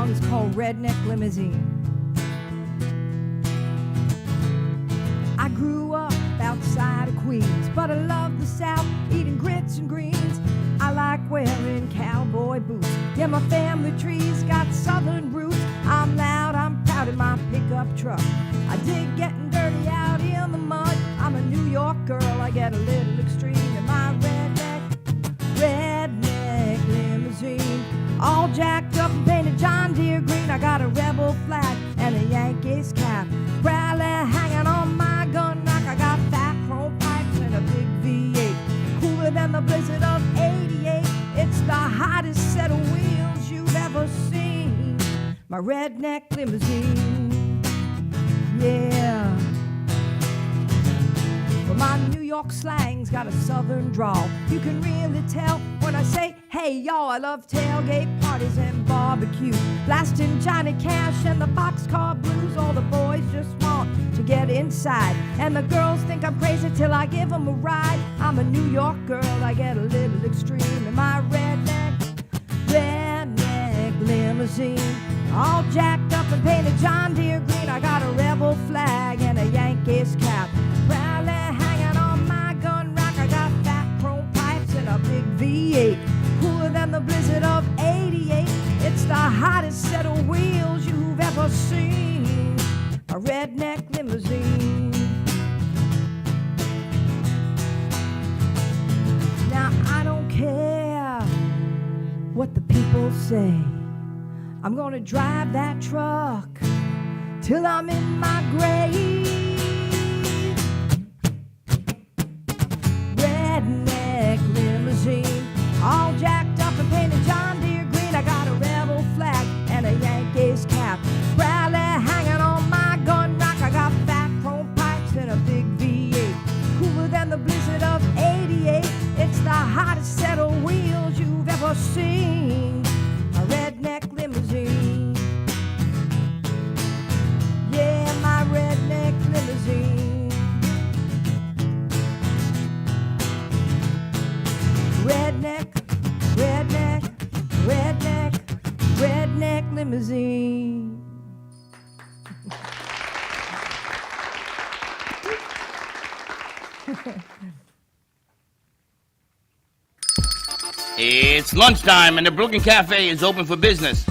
song is called Redneck Limousine. I grew up outside of Queens, but I love the South, eating grits and greens. I like wearing cowboy boots. Yeah, my family tree's got southern roots. I'm loud, I'm proud in my pickup truck. I dig getting dirty out in the mud. I'm a New York girl, I get a little extreme in my redneck limousine. All jacked up and painted John Deere green. I got a rebel flag and a Yankees cap. Proudly hanging on my gun rack. I got fat chrome pipes and a big V8. Cooler than the blizzard of '88. It's the hottest set of wheels you've ever seen. My redneck limousine. Yeah. Well, my New York slang's got a southern drawl. You can really tell when I say, hey, y'all. I love tailgate parties and barbecue, blasting Johnny Cash and the boxcar blues. All the boys just want to get inside, and the girls think I'm crazy till I give them a ride. I'm a New York girl, I get a little extreme in my redneck limousine. All jacked up and painted John Deere green. I got a rebel flag and a Yankees cap. Proudly hanging on my gun rack. I got fat chrome pipes and a big V8. Cooler than the blizzard of '88. It's the hottest set of wheels you've ever seen. A redneck limousine. Now I don't care what the people say. I'm gonna drive that truck till I'm in my grave. Redneck limousine, all jacked up and painted John Deere green. I got a rebel flag and a Yankees cap. Proudly hanging on my gun rack. I got fat chrome pipes and a big V8. Cooler than the blizzard of '88. It's the hottest set of wheels you've ever seen. A redneck limousine. Yeah, my redneck limousine. Redneck, redneck, redneck, redneck limousine. It's lunchtime and the Brooklyn Cafe is open for business.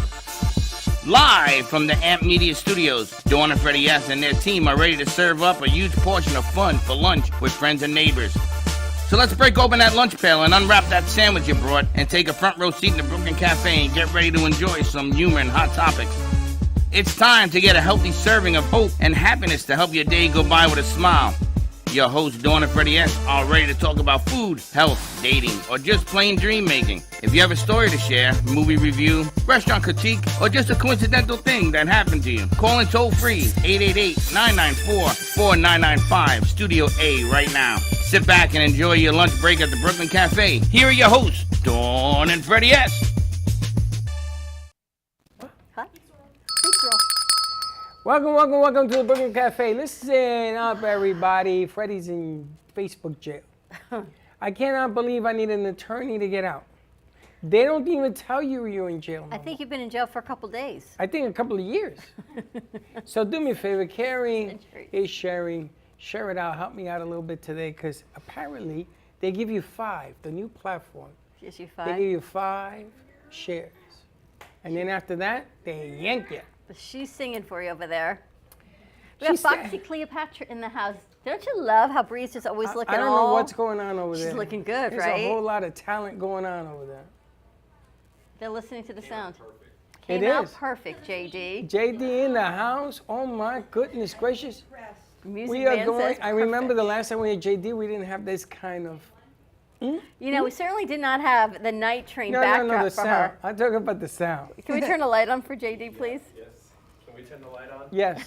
Live from the Amp Media Studios, Dawn and Freddie S. and their team are ready to serve up a huge portion of fun for lunch with friends and neighbors. So let's break open that lunch pail and unwrap that sandwich you brought and take a front row seat in the Brooklyn Cafe and get ready to enjoy some humor and hot topics. It's time to get a healthy serving of hope and happiness to help your day go by with a smile. Your hosts, Dawn and Freddie S., are ready to talk about food, health, dating, or just plain dream making. If you have a story to share, movie review, restaurant critique, or just a coincidental thing that happened to you, call in toll free 888-994-4995, Studio A right now. Sit back and enjoy your lunch break at the Brooklyn Cafe. Here are your hosts, Dawn and Freddie S. Welcome to the Brooklyn Cafe. Listen up, everybody. Freddie's in Facebook jail. I cannot believe I need an attorney to get out. They don't even tell you you're in jail. I think you've been in jail for a couple days. I think a couple of years. So do me a favor. Carrie is sharing. Share it out. Help me out a little bit today, because apparently they give you 5, the new platform. Gives you 5? They give you 5 shares. And then after that, they yank you. She's singing for you over there. We have Foxy Cleopatra in the house. Don't you love how Bree's just always looking all... I don't know what's going on over there. She's looking good, There's right? There's a whole lot of talent going on over there. They're listening to the sound. It Came out is. perfect, JD. JD in the house. Oh my goodness gracious. Music We are man going. says I remember the perfect. last time we had JD, we didn't have this kind of. You know, we certainly did not have the night train No, backdrop the for sound. her. I'm talking about the sound. Can we turn a light on for JD, please? Yes. Can we turn the light on? Yes.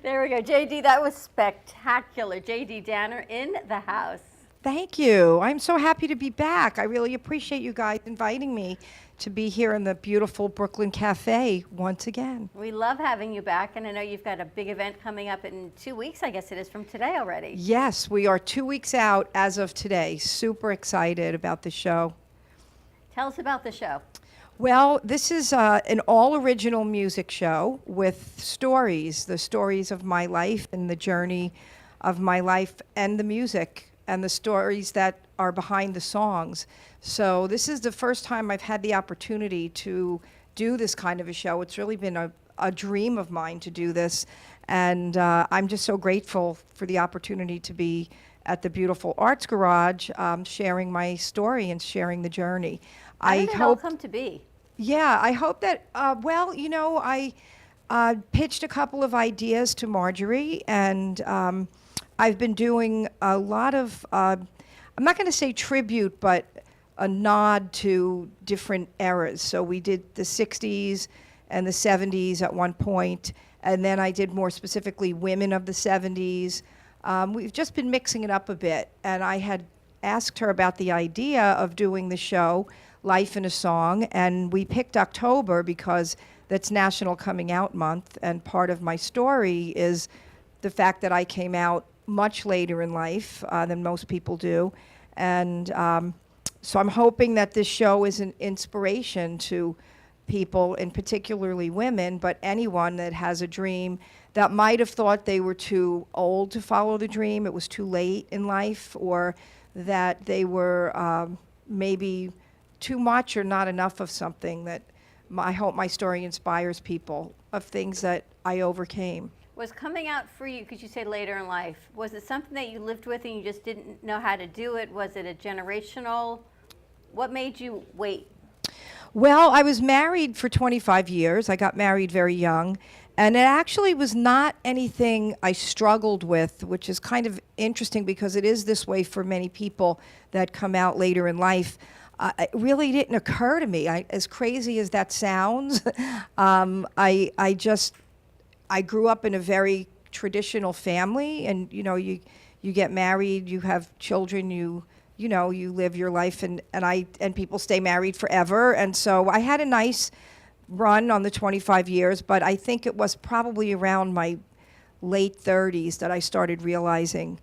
There we go. JD, that was spectacular. JD Danner in the house. Thank you. I'm so happy to be back. I really appreciate you guys inviting me to be here in the beautiful Brooklyn Cafe once again. We love having you back, and I know you've got a big event coming up in 2 weeks, I guess it is, from today already. Yes, we are 2 weeks out as of today. Super excited about the show. Tell us about the show. Well, this is an all original music show with stories, the stories of my life and the journey of my life and the music and the stories that are behind the songs. So, this is the first time I've had the opportunity to do this kind of a show. It's really been a dream of mine to do this. And I'm just so grateful for the opportunity to be at the beautiful Arts Garage, sharing my story and sharing the journey. How did it all come to be? Yeah, I hope that, I pitched a couple of ideas to Marjorie, and I've been doing a lot of, I'm not going to say tribute, but a nod to different eras. So we did the 60s and the 70s at one point, and then I did more specifically women of the 70s. We've just been mixing it up a bit, and I had asked her about the idea of doing the show Life in a Song, and we picked October because that's National Coming Out Month, and part of my story is the fact that I came out much later in life than most people do, and so I'm hoping that this show is an inspiration to people, and particularly women, but anyone that has a dream that might have thought they were too old to follow the dream, it was too late in life, or that they were maybe too much or not enough of something. That I hope my story inspires people of things that I overcame. Was coming out for you, because you say later in life, was it something that you lived with and you just didn't know how to do it? Was it a generational? What made you wait? Well, I was married for 25 years. I got married very young. And it actually was not anything I struggled with, which is kind of interesting because it is this way for many people that come out later in life. It really didn't occur to me. As crazy as that sounds, I grew up in a very traditional family, and you get married, you have children, you live your life, and people stay married forever. And so I had a nice run on the 25 years, but I think it was probably around my late 30s that I started realizing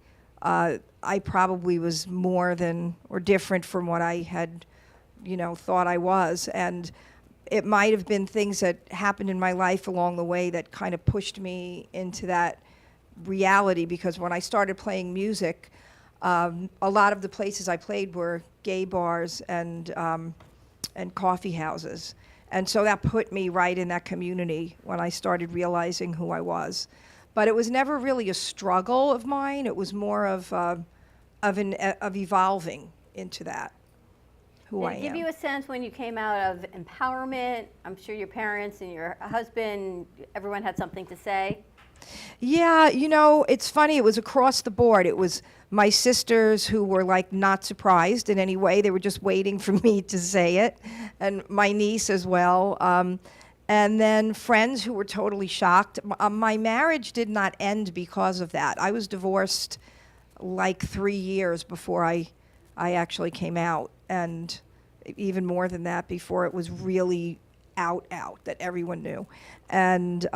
I probably was more than or different from what I had, thought I was. And it might have been things that happened in my life along the way that kind of pushed me into that reality, because when I started playing music, a lot of the places I played were gay bars and coffee houses. And so that put me right in that community when I started realizing who I was. But it was never really a struggle of mine. It was more of evolving into that, who I am. Did it give you a sense when you came out of empowerment? I'm sure your parents and your husband, everyone had something to say. Yeah, it's funny. It was across the board. It was my sisters who were like not surprised in any way. They were just waiting for me to say it, and my niece as well. And then friends who were totally shocked. My marriage did not end because of that. I was divorced like 3 years before I actually came out, and even more than that before it was really out that everyone knew. And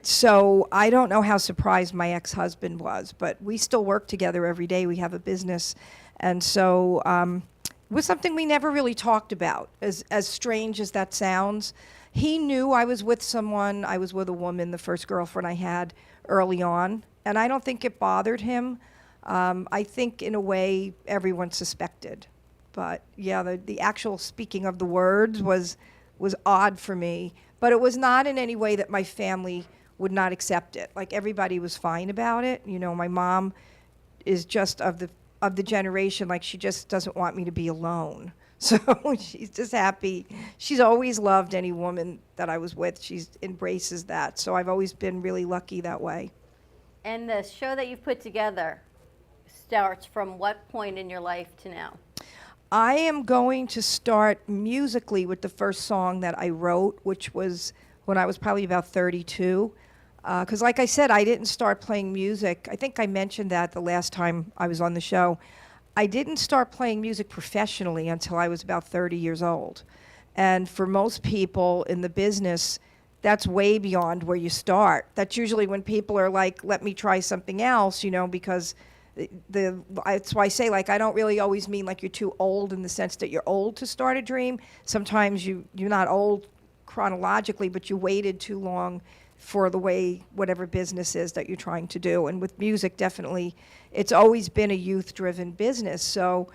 so I don't know how surprised my ex-husband was, but we still work together every day. We have a business. And so it was something we never really talked about, as strange as that sounds. He knew I was with someone. I was with a woman, the first girlfriend I had early on, and I don't think it bothered him. I think in a way everyone suspected. But yeah, the actual speaking of the words was odd for me, but it was not in any way that my family would not accept it. Like, everybody was fine about it. My mom is just of the generation, like, she just doesn't want me to be alone. So she's just happy. She's always loved any woman that I was with. She embraces that. So I've always been really lucky that way. And the show that you've put together starts from what point in your life to now? I am going to start musically with the first song that I wrote, which was when I was probably about 32. Because like I said, I didn't start playing music. I think I mentioned that the last time I was on the show. I didn't start playing music professionally until I was about 30 years old. And for most people in the business, that's way beyond where you start. That's usually when people are like, let me try something else, because That's why I say, like, I don't really always mean like you're too old in the sense that you're old to start a dream. Sometimes you're not old chronologically, but you waited too long for the way whatever business is that you're trying to do. And with music, definitely, it's always been a youth-driven business. So,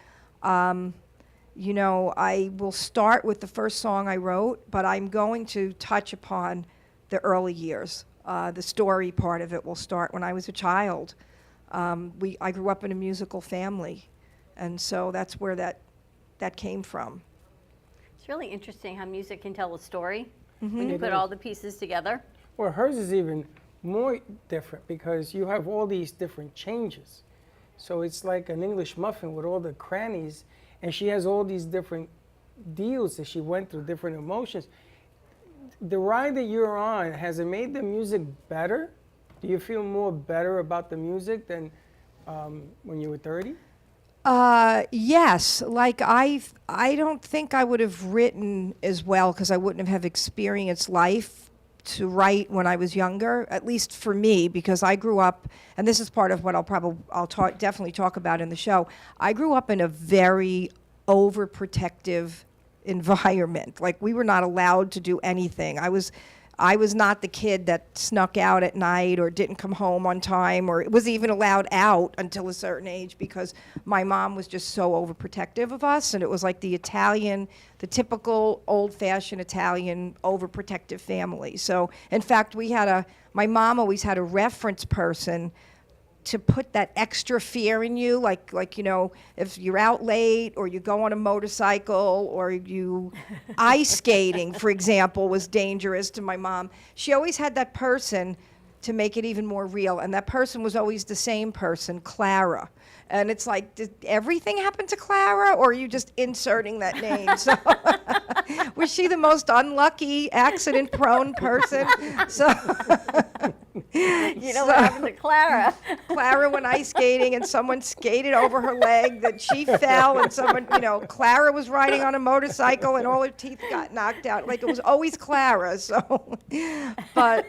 you know, I will start with the first song I wrote, but I'm going to touch upon the early years. The story part of it will start when I was a child. I grew up in a musical family, and so that's where that came from. It's really interesting how music can tell a story when you It put is. all the pieces together. Well, hers is even more different because you have all these different changes. So it's like an English muffin with all the crannies, and she has all these different deals that she went through, different emotions. The ride that you're on, has it made the music better? Do you feel more better about the music than when you were 30? Yes, like I don't think I would have written as well because I wouldn't have experienced life to write when I was younger, at least for me, because I grew up, and this is part of what I'll definitely talk about in the show. I grew up in a very overprotective environment. Like, we were not allowed to do anything. I was not the kid that snuck out at night or didn't come home on time or was even allowed out until a certain age because my mom was just so overprotective of us. And it was like the typical old-fashioned Italian overprotective family. So, in fact, my mom always had a reference person to put that extra fear in you, like you know, if you're out late or you go on a motorcycle or you ice skating, for example, was dangerous to my mom. She always had that person to make it even more real, and that person was always the same person, Clara. And it's like, did everything happen to Clara, or are you just inserting that name? So, was she the most unlucky, accident-prone person? So, You know what happened to Clara? Clara went ice skating, and someone skated over her leg, that she fell, and someone, you know, Clara was riding on a motorcycle, and all her teeth got knocked out. Like, it was always Clara. So, but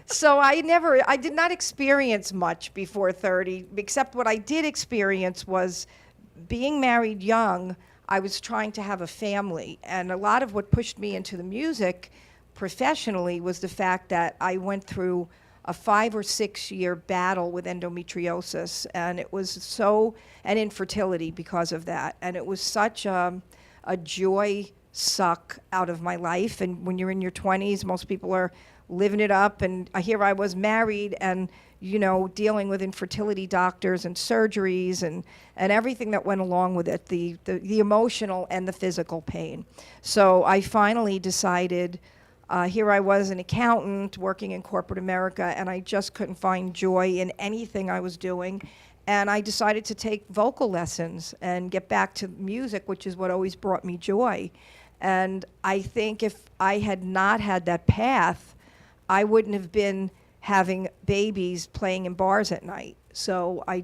so I did not experience much before 30, except what I did experience was being married young. I was trying to have a family, and a lot of what pushed me into the music professionally was the fact that I went through a 5 or 6 year battle with endometriosis, and it was and infertility because of that, and it was such a joy suck out of my life. And when you're in your 20s, most people are living it up, and here I was married and, you know, dealing with infertility doctors and surgeries and everything that went along with it, the emotional and the physical pain. So I finally decided, here I was, an accountant working in corporate America, and I just couldn't find joy in anything I was doing. And I decided to take vocal lessons and get back to music, which is what always brought me joy. And I think if I had not had that path, I wouldn't have been having babies playing in bars at night. So I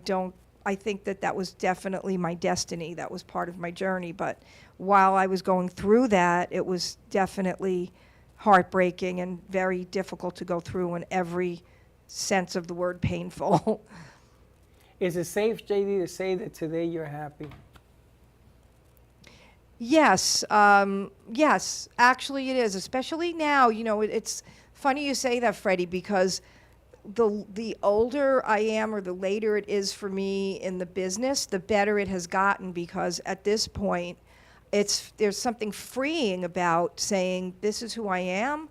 think that was definitely my destiny. That was part of my journey. But while I was going through that, it was definitely heartbreaking and very difficult to go through in every sense of the word painful. Is it safe, JD, to say that today you're happy? Yes, yes, actually it is, especially now. You know, it's funny you say that, Freddie, because the older I am or the later it is for me in the business, the better it has gotten, because at this point, there's something freeing about saying, this is who I am.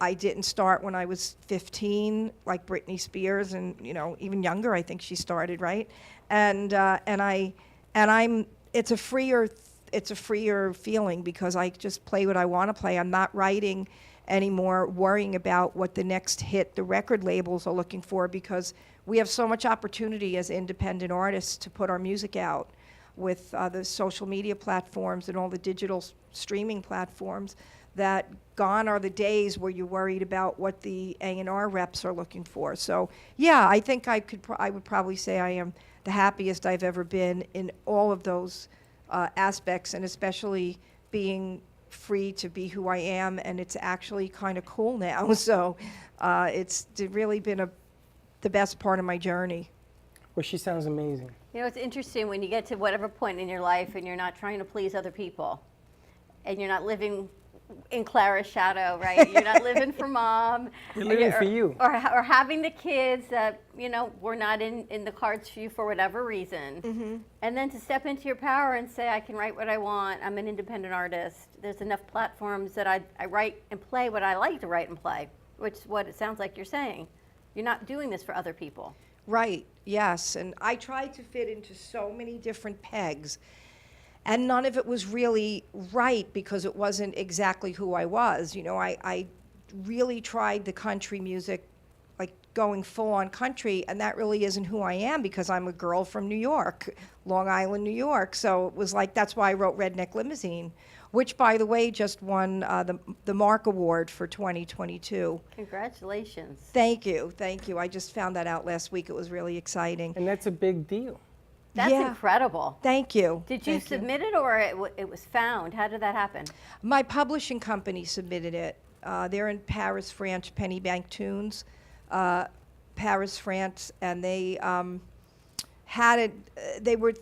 I didn't start when I was 15, like Britney Spears, and, you know, even younger, I think she started, right? And it's a freer feeling, because I just play what I want to play. I'm not writing anymore, worrying about what the next hit the record labels are looking for, because we have so much opportunity as independent artists to put our music out with the social media platforms and all the digital streaming platforms, that gone are the days where you're worried about what the A&R reps are looking for. So yeah, I think I would probably say I am the happiest I've ever been in all of those aspects, and especially being free to be who I am, and it's actually kind of cool now. So it's really been the best part of my journey. Well, she sounds amazing. You know, it's interesting when you get to whatever point in your life and you're not trying to please other people and you're not living in Clara's shadow, right? You're not living for mom. You're living for you. Or having the kids that, you know, were not in the cards for you for whatever reason. Mm-hmm. And then to step into your power and say, I can write what I want. I'm an independent artist. There's enough platforms that I write and play what I like to write and play, which is what it sounds like you're saying. You're not doing this for other people. Right, yes. And I tried to fit into so many different pegs, and none of it was really right because it wasn't exactly who I was. You know, I really tried the country music, like going full on country, and that really isn't who I am because I'm a girl from New York, Long Island, New York. So it was like, that's why I wrote Redneck Limousine, which, by the way, just won the Mark Award for 2022. Congratulations. Thank you, thank you. I just found that out last week. It was really exciting. And that's a big deal. That's Yeah. incredible. Thank you. Did you Thank you. submit it or it was found? How did that happen? My publishing company submitted it. They're in Paris, France, Pennybank Tunes, Paris, France, and they had it. They were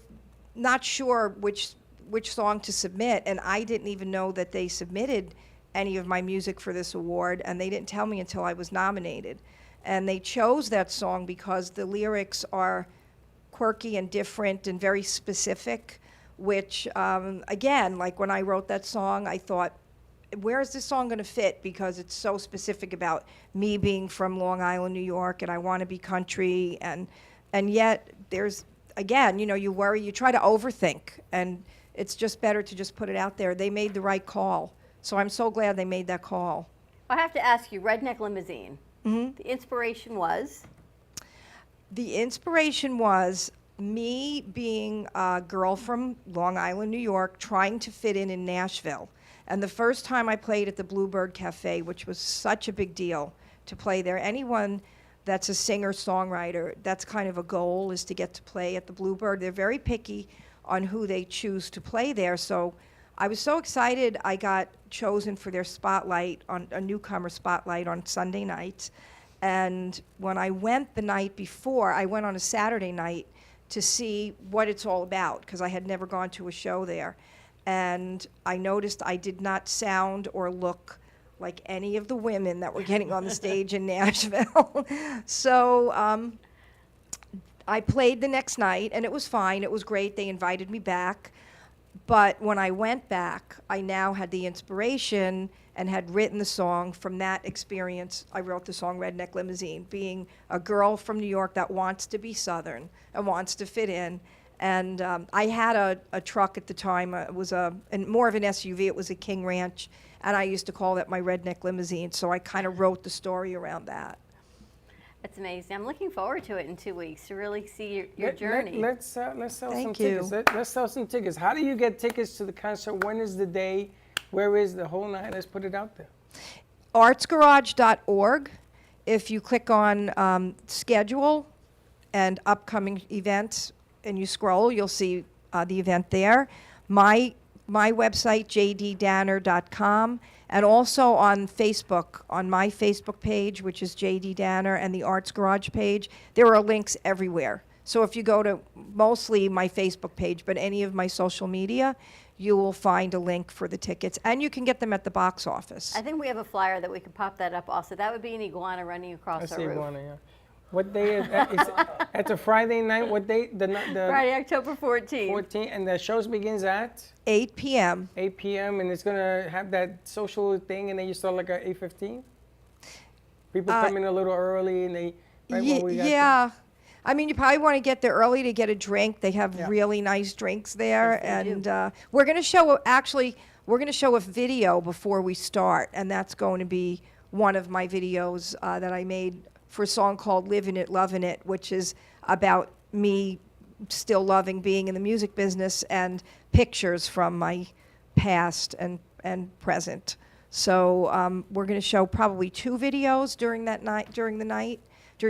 not sure which song to submit, and I didn't even know that they submitted any of my music for this award, and they didn't tell me until I was nominated. And they chose that song because the lyrics are quirky and different and very specific, which, again, like when I wrote that song, I thought, where is this song going to fit? Because it's so specific about me being from Long Island, New York, and I want to be country, and yet there's, again, you know, you worry, you try to overthink, and it's just better to just put it out there. They made the right call, so I'm so glad they made that call. I have to ask you, Redneck Limousine, Mm-hmm. the inspiration was? The inspiration was me being a girl from Long Island, New York, trying to fit in Nashville. And the first time I played at the Bluebird Cafe, which was such a big deal to play there, anyone that's a singer-songwriter, that's kind of a goal, is to get to play at the Bluebird. They're very picky on who they choose to play there. So I was so excited I got chosen for their spotlight, on a newcomer spotlight on Sunday nights. And when I went the night before, I went on a Saturday night to see what it's all about, because I had never gone to a show there. And I noticed I did not sound or look like any of the women that were getting on the stage in Nashville. So I played the next night, and it was fine. It was great. They invited me back. But when I went back, I now had the inspiration and had written the song from that experience. I wrote the song Redneck Limousine, being a girl from New York that wants to be Southern and wants to fit in. And I had a truck at the time. It was more of an SUV. It was a King Ranch, and I used to call that my Redneck Limousine. So I kind of wrote the story around that. That's amazing. I'm looking forward to it in 2 weeks to really see your journey. Let's sell some Thank you. tickets. Let's sell some tickets. How do you get tickets to the concert? When is the day? Where is the whole night? Let's put it out there. artsgarage.org. If you click on schedule and upcoming events and you scroll, you'll see the event there. My website, jddanner.com, and also on Facebook, on my Facebook page, which is JD Danner, and the Arts Garage page, there are links everywhere. So if you go to mostly my Facebook page, but any of my social media, you will find a link for the tickets, and you can get them at the box office. I think we have a flyer that we could pop that up also. That would be an iguana running across That's our the roof. iguana, yeah. What day is that? It's a Friday night. What day? The Friday, October 14th. 14th, and the shows begins at 8 p.m. 8 p.m. and it's gonna have that social thing, and then you start like at 8:15. People come in a little early, and they right when we got Yeah. I mean, you probably want to get there early to get a drink. They have Yeah. really nice drinks there. Yes, they And we're going to show, we're going to show a video before we start. And that's going to be one of my videos that I made for a song called Living It, Loving It, which is about me still loving being in the music business, and pictures from my past and present. So we're going to show probably 2 videos during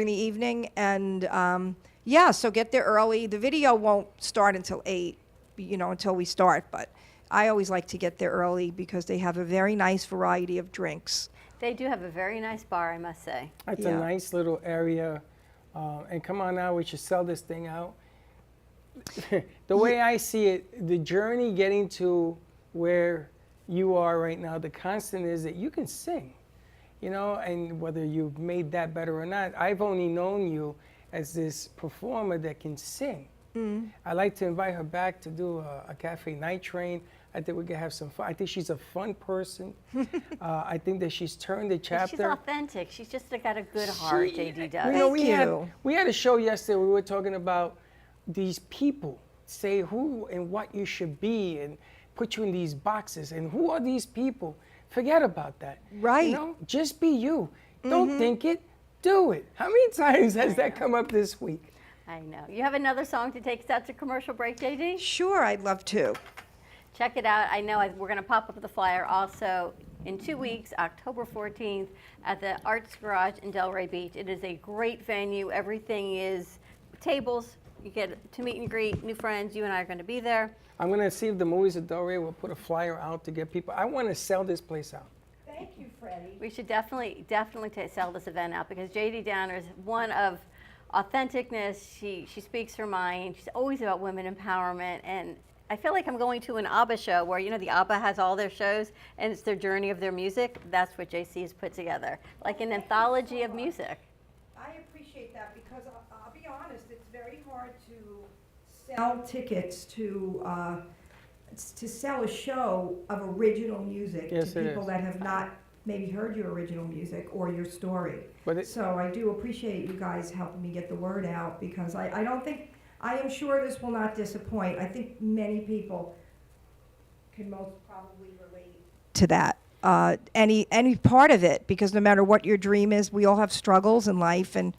the evening, and yeah, so get there early. The video won't start until 8, until we start, but I always like to get there early because they have a very nice variety of drinks. They do have a very nice bar, I must say. It's Yeah. a nice little area. And come on now, we should sell this thing out. The way I see it, the journey getting to where you are right now, the constant is that you can sing, you know, and whether you've made that better or not, I've only known you as this performer that can sing. I'd like to invite her back to do a Cafe Night Train. I think we could have some fun. I think she's a fun person. I think that she's turned the chapter. She's authentic. She's just got a good heart, JD does. You know, Thank we had a show yesterday. We were talking about these people say who and what you should be and put you in these boxes. And who are these people? Forget about that. Right. You know, just be you. Don't think it, do it. How many times has that come up this week? I know. You have another song to take us out to commercial break, JD? Sure, I'd love to. Check it out. I know we're going to pop up the flyer also in 2 weeks, October 14th, at the Arts Garage in Delray Beach. It is a great venue. Everything is tables. You get to meet and greet new friends. You and I are going to be there. I'm going to see if the Movies of Delray will put a flyer out to get people. I want to sell this place out. Thank you, Freddie. We should definitely sell this event out because JD Downer is one of authenticness. She speaks her mind. She's always about women empowerment, and I feel like I'm going to an ABBA show where, you know, the ABBA has all their shows and it's their journey of their music. That's what JC has put together, like an anthology of music. I appreciate that because I'll be honest, it's very hard to sell tickets to sell a show of original music Yes, to it people is. that have not maybe heard your original music or your story. But So I do appreciate you guys helping me get the word out because I am sure this will not disappoint. I think many people can most probably relate to that. Any part of it, because no matter what your dream is, we all have struggles in life and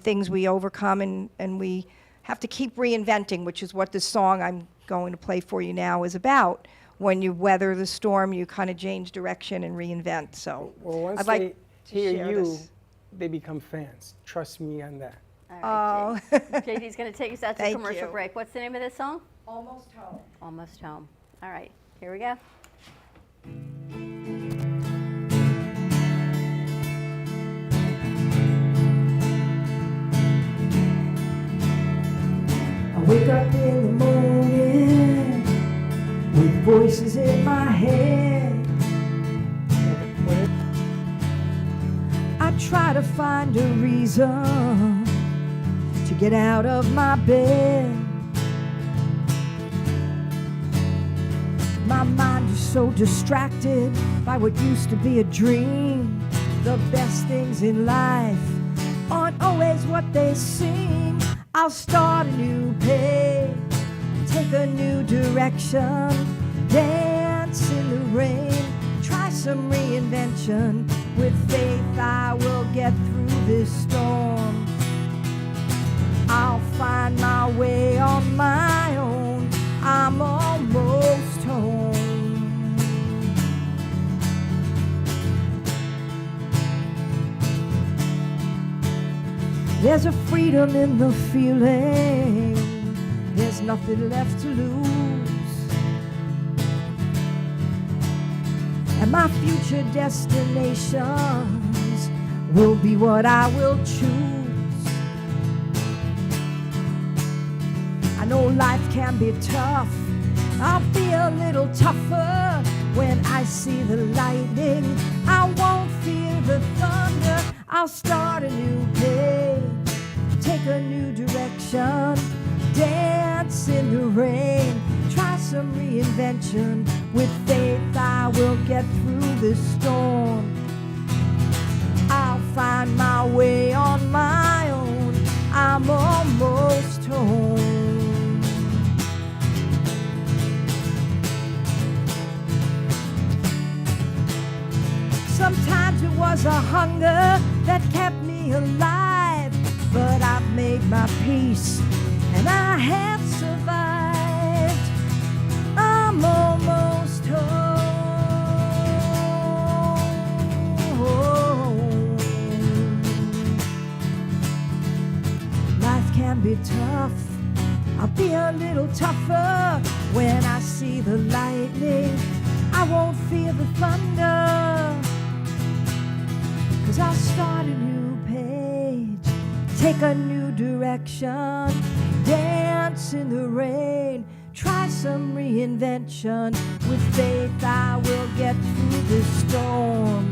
things we overcome and we have to keep reinventing, which is what this song I'm going to play for you now is about. When you weather the storm, you kind of change direction and reinvent. So well, once I'd like they to hear share you, this. they become fans. Trust me on that. All right, JD's going to take us out to Thank commercial you. break. What's the name of this song? Almost home. Almost Home. All right, here we go. I wake up in the morning with voices in my head. I try to find a reason to get out of my bed. My mind is so distracted by what used to be a dream. The best things in life aren't always what they seem. I'll start a new page, take a new direction, dance in the rain, try some reinvention. With faith I will get through this storm. I'll find my way on my own. I'm almost home. There's a freedom in the feeling. There's nothing left to lose. And my future destinations will be what I will choose. I know life can be tough. I'll be a little tougher when I see the lightning. I won't fear the thunder. I'll start a new page, take a new direction, dance in the rain, try some reinvention. With faith I will get through this storm. I'll find my way on my own. I'm almost home. Sometimes it was a hunger that kept me alive, but I've made my peace and I have survived. I'm almost home. Life can be tough. I'll be a little tougher when I see the lightning. I won't fear the thunder, 'cause I'll start a new page, take a new direction. Dance in the rain, try some reinvention. With faith I will get through this storm.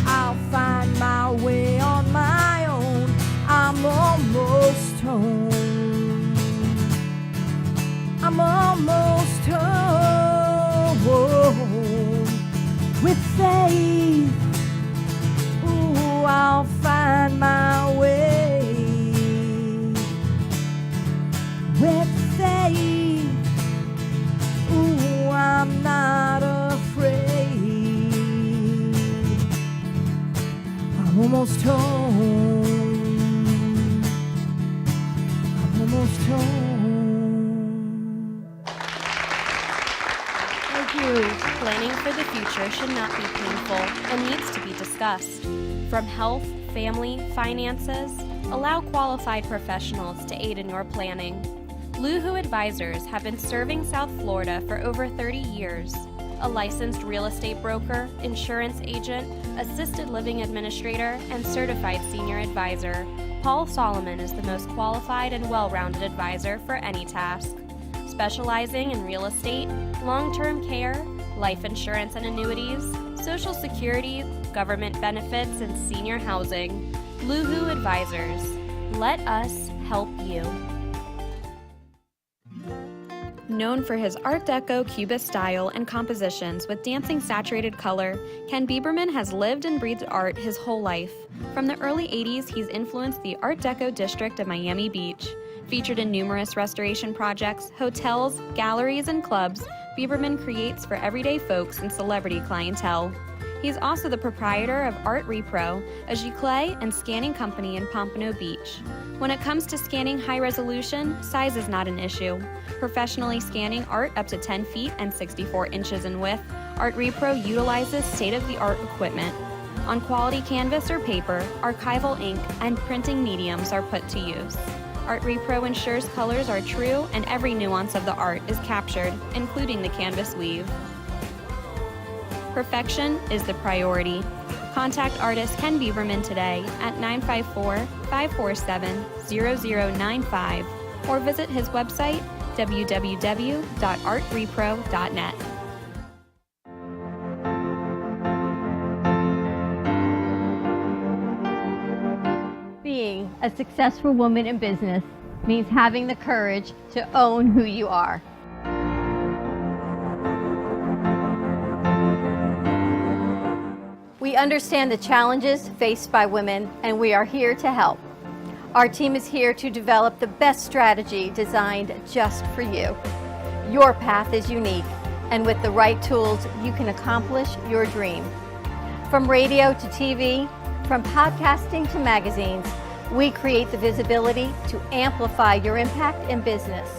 I'll find my way on my own. I'm almost home. I'm almost home. With faith, ooh, I'll find my way. With faith, ooh, I'm not afraid. I'm almost home. I'm almost home. Thank you. Planning for the future should not be painful and needs to be discussed. From health, family, finances, allow qualified professionals to aid in your planning. Luhu Advisors have been serving South Florida for over 30 years. A licensed real estate broker, insurance agent, assisted living administrator, and certified senior advisor, Paul Solomon is the most qualified and well-rounded advisor for any task. Specializing in real estate, long-term care, life insurance and annuities, Social Security, government benefits, and senior housing, Luhu Advisors. Let us help you. Known for his Art Deco Cubist style and compositions with dancing saturated color, Ken Bieberman has lived and breathed art his whole life. From the early 80s, he's influenced the Art Deco district of Miami Beach. Featured in numerous restoration projects, hotels, galleries, and clubs, Bieberman creates for everyday folks and celebrity clientele. He's also the proprietor of Art Repro, a giclée and scanning company in Pompano Beach. When it comes to scanning high resolution, size is not an issue. Professionally scanning art up to 10 feet and 64 inches in width, Art Repro utilizes state-of-the-art equipment. On quality canvas or paper, archival ink and printing mediums are put to use. Art Repro ensures colors are true and every nuance of the art is captured, including the canvas weave. Perfection is the priority. Contact artist Ken Bieberman today at 954-547-0095 or visit his website www.artrepro.net. Being a successful woman in business means having the courage to own who you are. We understand the challenges faced by women, and we are here to help. Our team is here to develop the best strategy designed just for you. Your path is unique, and with the right tools, you can accomplish your dream. From radio to TV, from podcasting to magazines, we create the visibility to amplify your impact in business.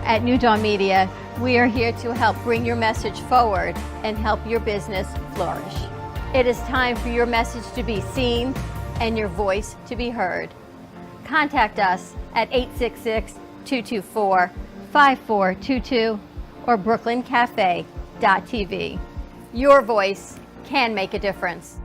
At New Dawn Media, we are here to help bring your message forward and help your business flourish. It is time for your message to be seen and your voice to be heard. Contact us at 866-224-5422 or brooklyncafe.tv. Your voice can make a difference.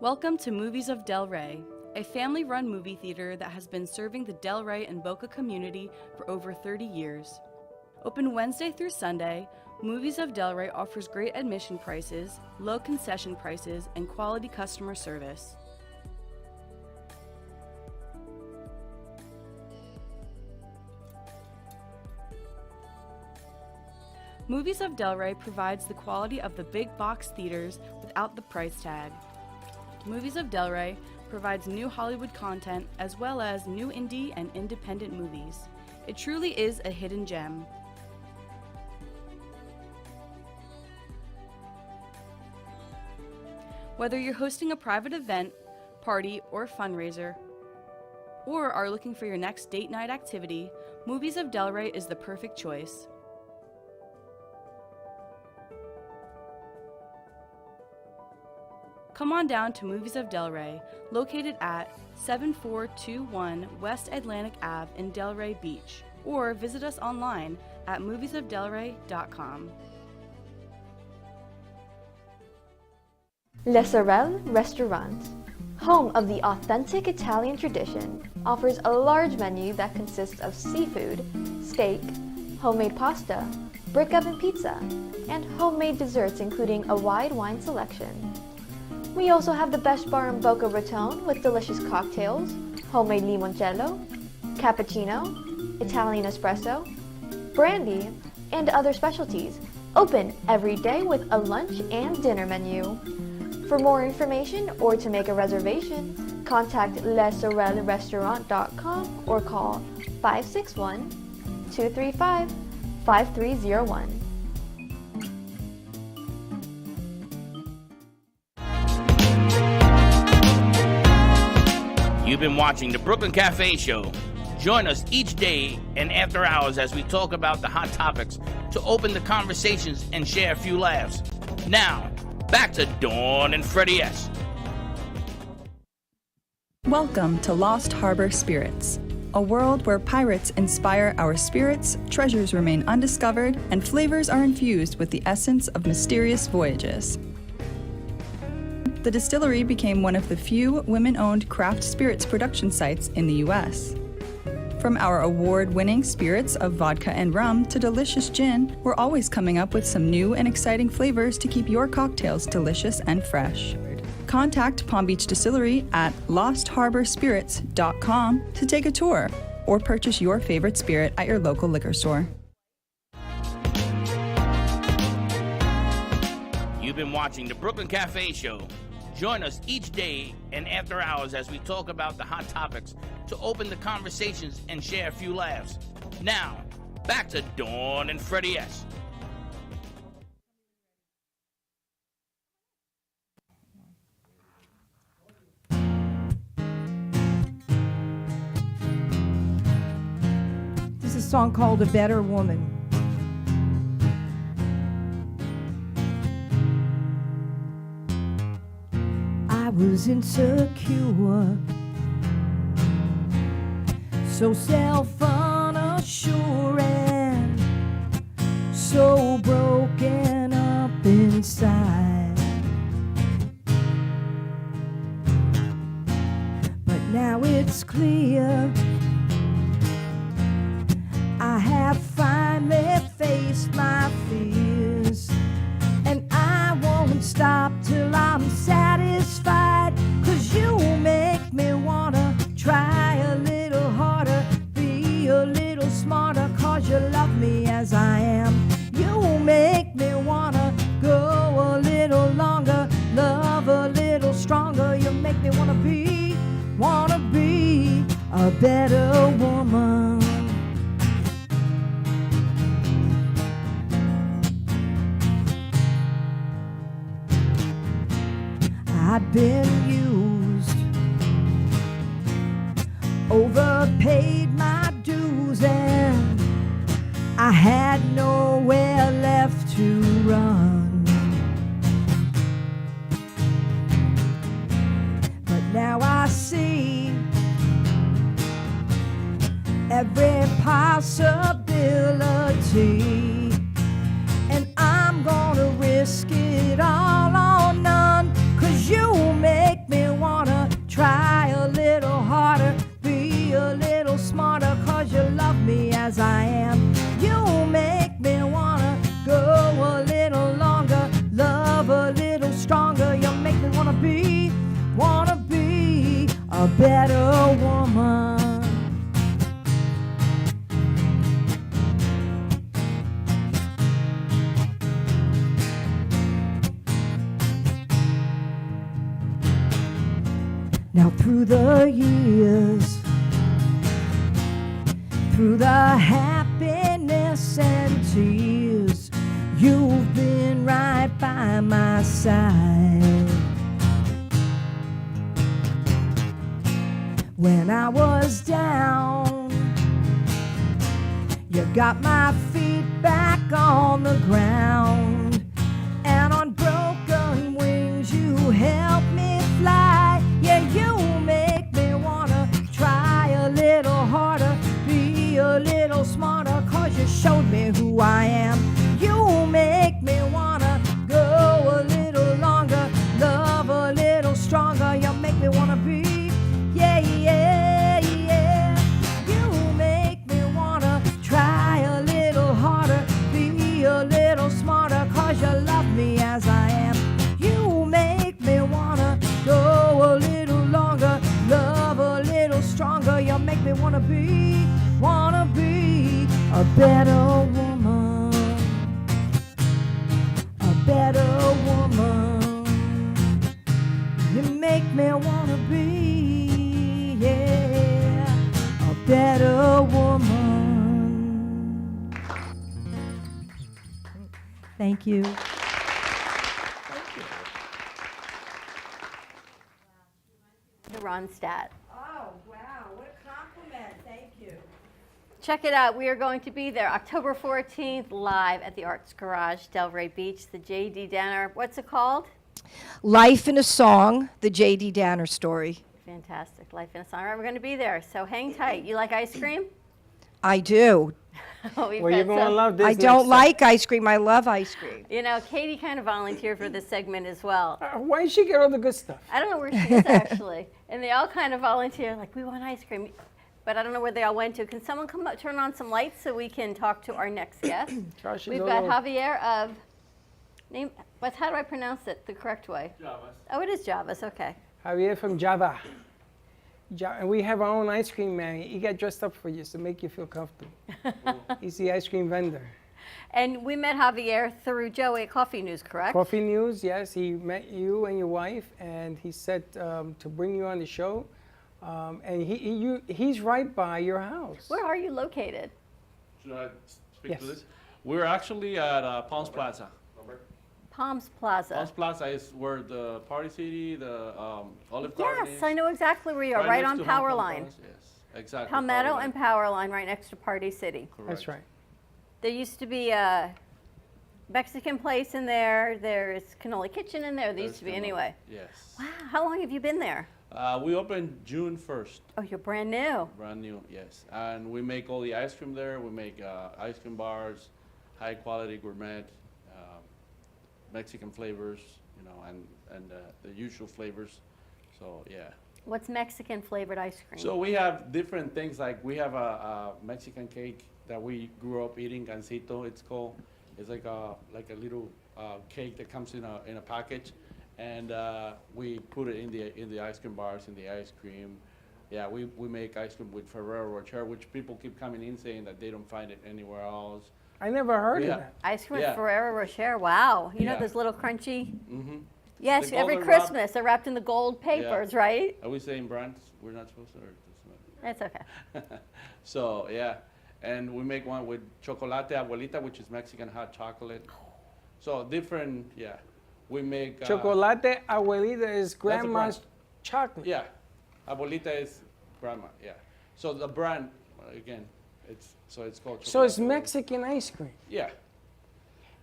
Welcome to Movies of Delray, a family-run movie theater that has been serving the Delray and Boca community for over 30 years. Open Wednesday through Sunday, Movies of Delray offers great admission prices, low concession prices, and quality customer service. Movies of Delray provides the quality of the big box theaters without the price tag. Movies of Delray provides new Hollywood content as well as new indie and independent movies. It truly is a hidden gem. Whether you're hosting a private event, party, or fundraiser, or are looking for your next date night activity, Movies of Delray is the perfect choice. Come on down to Movies of Delray, located at 7421 West Atlantic Ave in Delray Beach. or visit us online at moviesofdelray.com. Le Sorel Restaurant, home of the authentic Italian tradition, offers a large menu that consists of seafood, steak, homemade pasta, brick oven pizza, and homemade desserts including a wide wine selection. We also have the best bar in Boca Raton with delicious cocktails, homemade limoncello, cappuccino, Italian espresso, brandy, and other specialties, open every day with a lunch and dinner menu. For more information or to make a reservation, contact lesorelrestaurant.com or call 561-235-5301. You've been watching the Brooklyn Cafe Show. Join us each day and after hours as we talk about the hot topics to open the conversations and share a few laughs. Now, back to Dawn and Freddie S. Welcome to Lost Harbor Spirits, a world where pirates inspire our spirits, treasures remain undiscovered, and flavors are infused with the essence of mysterious voyages. The distillery became one of the few women-owned craft spirits production sites in the U.S. From our award-winning spirits of vodka and rum to delicious gin, we're always coming up with some new and exciting flavors to keep your cocktails delicious and fresh. Contact Palm Beach Distillery at lostharborspirits.com to take a tour or purchase your favorite spirit at your local liquor store. You've been watching the Brooklyn Cafe Show. Join us each day and after hours as we talk about the hot topics to open the conversations and share a few laughs. Now, back to Dawn and Freddie S. This is a song called A Better Woman. I was insecure, so self-unassured, and so broken up inside. But now it's clear I have finally faced my fears, and I won't stop till I'm satisfied. 'Cause you make me wanna try a little harder, be a little smarter, 'cause you love me as I am. You make me wanna go a little longer, love a little stronger. You make me wanna be a better woman. I'd been used, overpaid my dues, and I had nowhere left to run. But now I see every possibility, and I'm gonna risk it all or none. 'Cause you make me wanna try a little harder, be a little smarter, 'cause you love me as I am. You make me wanna go a little longer, love a little stronger. You make me wanna be a better woman. Now through the years, through the happiness and tears, you've been right by my side. When I was down, you got my feet back on the ground, and on broken wings you helped me fly. Yeah, you make me wanna try a little harder, be a little smarter. who I am. You make me wanna go a little longer, love a little stronger. You make me wanna be, yeah, yeah, yeah. You make me wanna try a little harder, be a little smarter, 'cause you love me as I am. You make me wanna go a little longer, love a little stronger. You make me wanna be a better woman, a better woman. You make me wanna be, yeah, a better woman. Thank you. The Ronstadt. Oh, wow, what a compliment. Thank you. Check it out. We are going to be there October 14th live at the Arts Garage, Delray Beach, the J.D. Danner. What's it called? Life in a Song, the J.D. Danner story. Fantastic. Life in a Song. All right, we're going to be there. So hang tight. You like ice cream? I do. We've Well, you're got going to some- love this. I next don't time. like ice cream. I love ice cream. You know, Katie kind of volunteered for this segment as well. Why did she get all the good stuff? I don't know where she is actually. And they all kind of volunteer, like, we want ice cream. But I don't know where they all went to. Can someone come up, turn on some lights so we can talk to our next guest? Josh is We've all got over. Javier of, how do I pronounce it the correct way? Javas. Oh, it is Javas, okay. Javier from Java. And we have our own ice cream man. He got dressed up for you to make you feel comfortable. He's the ice cream vendor. And we met Javier through Joey at Coffee News, correct? Coffee News, yes. He met you and your wife, and he said to bring you on the show. And he's right by your house. Where are you located? Should I speak Yes. to this? We're actually at Palms Plaza. Palms Plaza. Palms Plaza is where the Party City, the Olive Garden is. Yes, I know exactly where you are, right next on to Hong Kong Powerline. Palace, Yes, exactly. Palmetto Powerline. and Powerline, right next to Party City. That's Correct. right. There used to be a Mexican place in there. There's Cannoli Kitchen in there. There used to be There's anyway. Yes. Wow, how long have you been there? We opened June 1st, Oh, you're brand new. brand new, yes. And we make all the ice cream there. We make ice cream bars, high quality gourmet, Mexican flavors, you know, and the usual flavors. So, yeah. What's Mexican flavored ice cream? So we have different things, like we have a Mexican cake that we grew up eating, gansito it's called. It's like a little cake that comes in a package, and we put it in the ice cream bars, in the ice cream. Yeah, we make ice cream with Ferrero Rocher, which people keep coming in saying that they don't find it anywhere else. I never heard Yeah. of that. Ice cream Yeah. with Ferrero Rocher. Wow. You know Yeah. those little crunchy? Mm-hmm. Yes, The every golden wrap- Christmas they're wrapped in the gold papers, right? Are we saying brands? We're not supposed to. Or That's okay. So yeah, and we make one with chocolate abuelita, which is Mexican hot chocolate. So different, yeah. We make Chocolate abuelita is brand. grandma's chocolate. Yeah, abuelita is grandma. Yeah. So the brand again, it's called. So it's Chocolate Abuelita. Mexican ice cream. Yeah.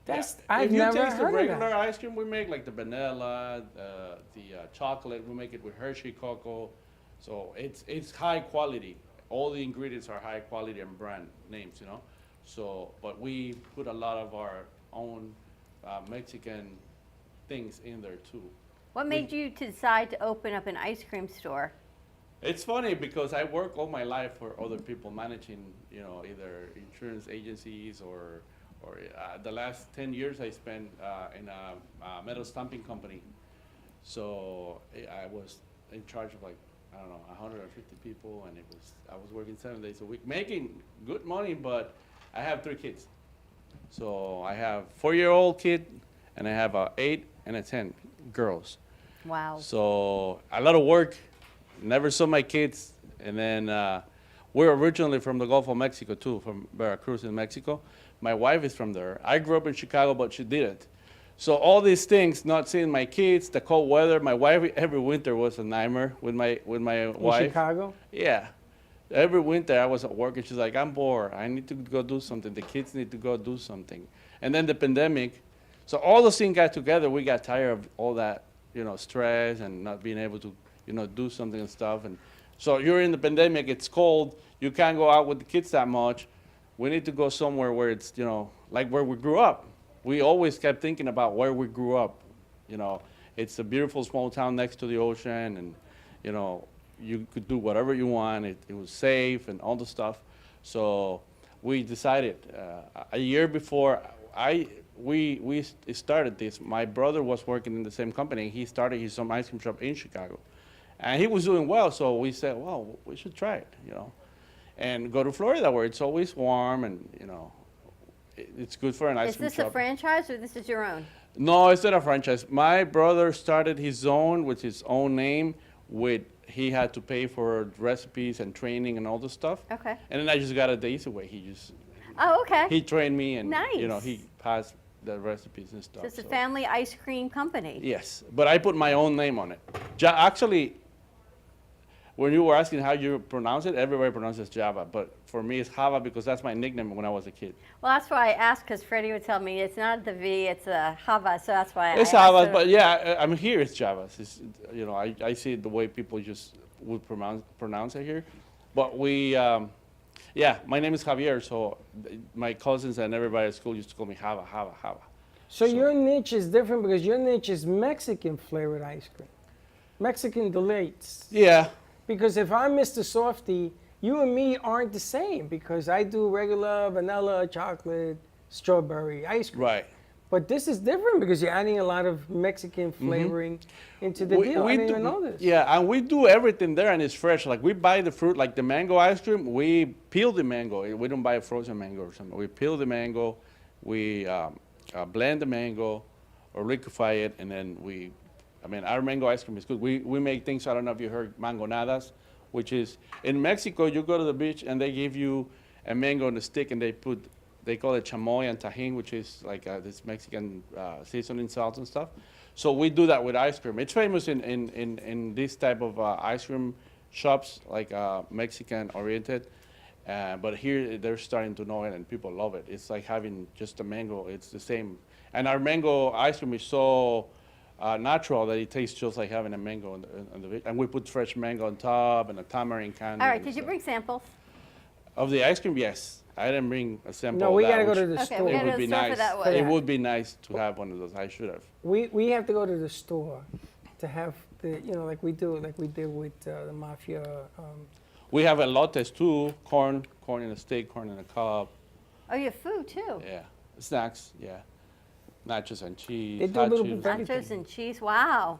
That's yeah. I've never If you taste the heard of regular that. ice cream, we make like the vanilla, the chocolate. We make it with Hershey cocoa, so it's high quality. All the ingredients are high quality and brand names, you know. So, but we put a lot of our own Mexican things in there too. What made you decide to open up an ice cream store? It's funny because I work all my life for other people managing, you know, either insurance agencies or the last 10 years I spent in a metal stamping company. So I was in charge of like, I don't know, 150 people, and I was working 7 days a week, making good money, but I have 3 kids. So I have a 4-year-old kid, and I have a 8 and a 10 girls. Wow. So a lot of work. Never saw my kids, and then we're originally from the Gulf of Mexico too, from Veracruz in Mexico. My wife is from there. I grew up in Chicago, but she didn't. So all these things, not seeing my kids, the cold weather. My wife every winter was a nightmare with my In wife. Chicago? Yeah. Every winter I was at work, and she's like, "I'm bored. I need to go do something. The kids need to go do something." And then the pandemic. So all those things got together. We got tired of all that, you know, stress and not being able to, you know, do something and stuff. And so you're in the pandemic. It's cold. You can't go out with the kids that much. we need to go somewhere where it's, you know, like where we grew up. We always kept thinking about where we grew up. You know, it's a beautiful small town next to the ocean, and, you know, you could do whatever you want. It was safe and all the stuff. So we decided a year before we started this. My brother was working in the same company. He started his own ice cream shop in Chicago, and he was doing well. So we said, well, we should try it, you know, and go to Florida where it's always warm and, you know, it's good for an ice cream shop. Is this a franchise or this is your own? No, it's not a franchise. My brother started his own with his own name. He had to pay for recipes and training and all this stuff. Okay. And then I just got it the easy way. Oh, okay. He trained me, and you know, Nice. he passed the recipes and stuff. So it's a so. family ice cream company. Yes, but I put my own name on it. Actually, when you were asking how you pronounce it, everybody pronounces Java, but for me it's Java because that's my nickname when I was a kid. Well, that's why I asked, because Freddie would tell me it's not the V, it's a Java, so that's why It's I asked. Java, but yeah, I'm here. It's Java. It's, you know, I see it the way people just would pronounce it here, but we, yeah, my name is Javier, so my cousins and everybody at school used to call me Java. So your niche is different because your niche is Mexican flavored ice cream, Mexican delights. Yeah. Because if I'm Mr. Softy, you and me aren't the same because I do regular vanilla, chocolate, strawberry ice cream. Right. But this is different because you're adding a lot of Mexican flavoring into the deal. I didn't even know this. Yeah, and we do everything there, and it's fresh. Like we buy the fruit, like the mango ice cream. We peel the mango. We don't buy a frozen mango or something. We peel the mango, we blend the mango, or liquefy it, and then our mango ice cream is good. We make things. I don't know if you heard mangonadas, which is in Mexico. You go to the beach and they give you a mango on a stick, and they call it chamoy and tajín, which is like this Mexican seasoning salt and stuff. So we do that with ice cream. It's famous in this type of ice cream shops, like Mexican oriented. But here they're starting to know it and people love it. It's like having just a mango. It's the same. And our mango ice cream is so natural that it tastes just like having a mango on the beach. And we put fresh mango on top and a tamarind candy. All right, and did you stuff. bring samples? Of the ice cream, yes. I didn't bring a sample. No, of we that, got to go which to the Okay, store. we It gotta would be surf it nice. that way. It would be nice to have one of those. I should have. We have to go to the store to have the, you know, like we did with the mafia. We have elotes too, corn in a steak, corn in a cup. Oh, you have food too? Yeah, snacks. Yeah, nachos and cheese. They do a hot little Cheetos. bit of Nachos and cheese, wow.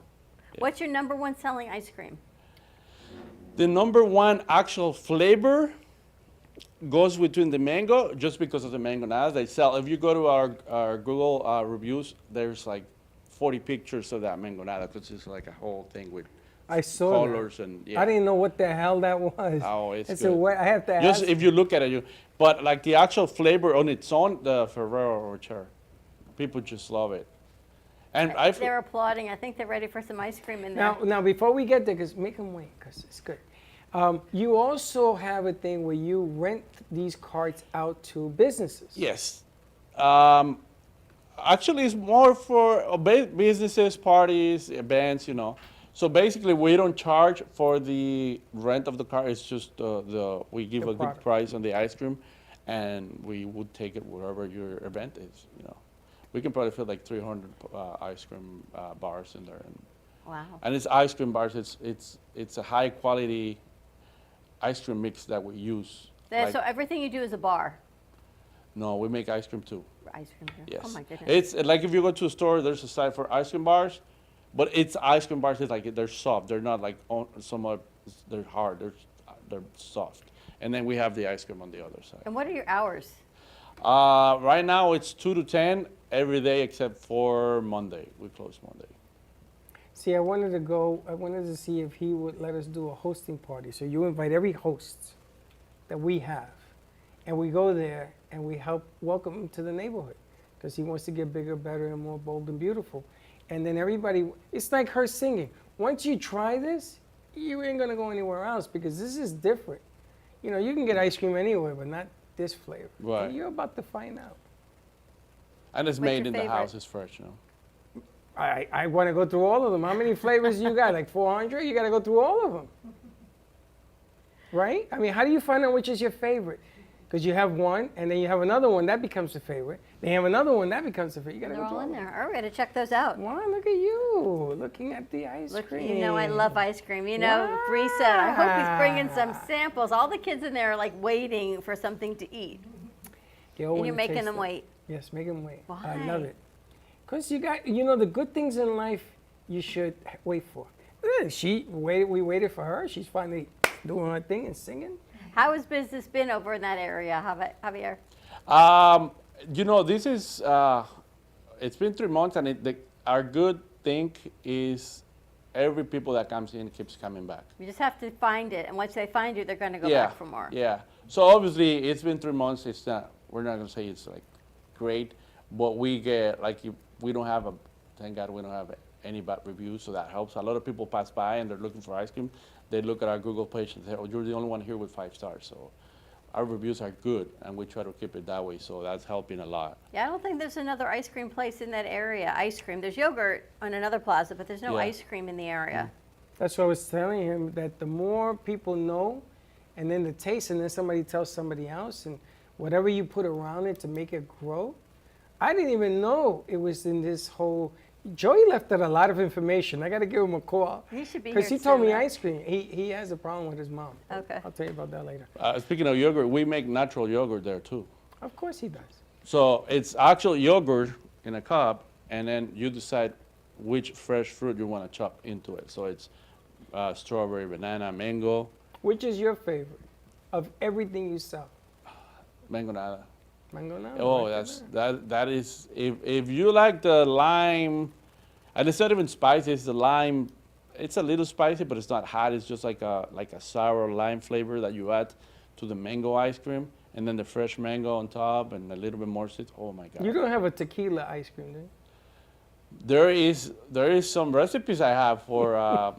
What's your #1 selling ice cream? The #1 actual flavor goes between the mango, just because of the mangonadas they sell. If you go to our Google reviews, there's like 40 pictures of that mangonada, because it's like a whole thing with I saw colors that. and yeah. I didn't know what the hell that was. Oh, it's And good. so what, I have to Just ask. if you look at it, but like the actual flavor on its own, the Ferrero Rocher, people just love it. And They're applauding. I think they're ready for some ice cream in there. Now, before we get there, because make them wait, because it's good. You also have a thing where you rent these carts out to businesses. Yes. Actually, it's more for businesses, parties, events, you know. So basically, we don't charge for the rent of the car. It's just we give The a good product. price on the ice cream, and we would take it wherever your event is, you know. We can probably fit like 300 ice cream bars in there. Wow. And it's ice cream bars. It's a high quality ice cream mix that we use. Like- So everything you do is a bar. no, we make ice cream too. Ice cream. Yes. Oh my goodness. It's like if you go to a store, there's a side for ice cream bars, but it's ice cream bars. It's like they're soft. They're not like somewhat. They're hard. They're soft. And then we have the ice cream on the other side. And what are your hours? Right now it's 2 to 10 every day except for Monday. We close Monday. See, I wanted to see if he would let us do a hosting party. So you invite every host that we have, and we go there and we help welcome him to the neighborhood because he wants to get bigger, better, and more bold and beautiful. And then everybody, it's like her singing. Once you try this, you ain't gonna go anywhere else because this is different. You know, you can get ice cream anywhere, but not this flavor. Right. And you're about to find out. And it's What's made your in the favorite? house. It's fresh, you know. I want to go through all of them. How many flavors you got? Like 400? You got to go through all of them. Right? I mean, how do you find out which is your favorite? Because you have one, and then you have another one, that becomes a favorite. Then you have another one, that becomes a favorite. You gotta They're go all in through there. All right, to check those out. Wow, look at you, looking at the ice Look, cream. you know I love ice cream. You know, Bree said, I hope he's bringing some samples. All the kids in there are like waiting for something to eat. Go And you're and making taste them it. wait. Yes, make them wait. I Why? love it. Because you got, you know, the good things in life you should wait for. We waited for her. She's finally doing her thing and singing. How has business been over in that area, Javier? You know, this is, it's been 3 months, and our good thing is every people that comes in keeps coming back. You just have to find it, and once they find you, they're going to go back for more. Yeah. So obviously, it's been 3 months. It's not, we're not going to say it's like great, but we get, like, we don't have thank God we don't have any bad reviews, so that helps. A lot of people pass by and they're looking for ice cream. They look at our Google page and say, oh, you're the only one here with 5 stars. So our reviews are good, and we try to keep it that way, so that's helping a lot. Yeah, I don't think there's another ice cream place in that area. Ice cream. There's yogurt on another plaza, but there's no Yeah. ice cream in the area. That's what I was telling him, that the more people know, and then the taste, and then somebody tells somebody else, and whatever you put around it to make it grow. I didn't even know it was in this whole. Joey left out a lot of information. I got to give him a call. He should be Because here he told me soon, though. ice cream. He has a problem with his mom. Okay. I'll tell you about that later. Speaking of yogurt, we make natural yogurt there too. Of course he does. So it's actual yogurt in a cup, and then you decide which fresh fruit you want to chop into it. So it's strawberry, banana, mango. Which is your favorite of everything you sell? Mango nada. Mango now? Oh, that is, if you like the lime, and it's not even spicy, it's the lime, it's a little spicy, but it's not hot. It's just like a sour lime flavor that you add to the mango ice cream, and then the fresh mango on top, and a little bit more sweet. Oh my God. You don't have a tequila ice cream, do you? There is some recipes I have for,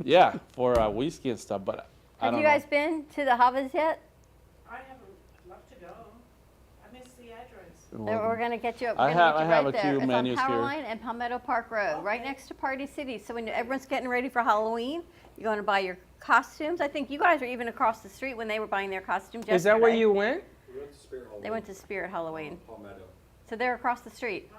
yeah, for whiskey and stuff, but I Have don't you guys know. been to the Havas yet? I haven't. I'd love to go. I missed the address. We're going to get you. I have right a there. few It's menus on here. Powerline and Palmetto Park Road, right next to Party City. So when everyone's getting ready for Halloween, you're going to buy your costumes. I think you guys are even across the street when they were buying their costumes yesterday. Is that where you went? They went to Spirit Halloween. So they're across the street.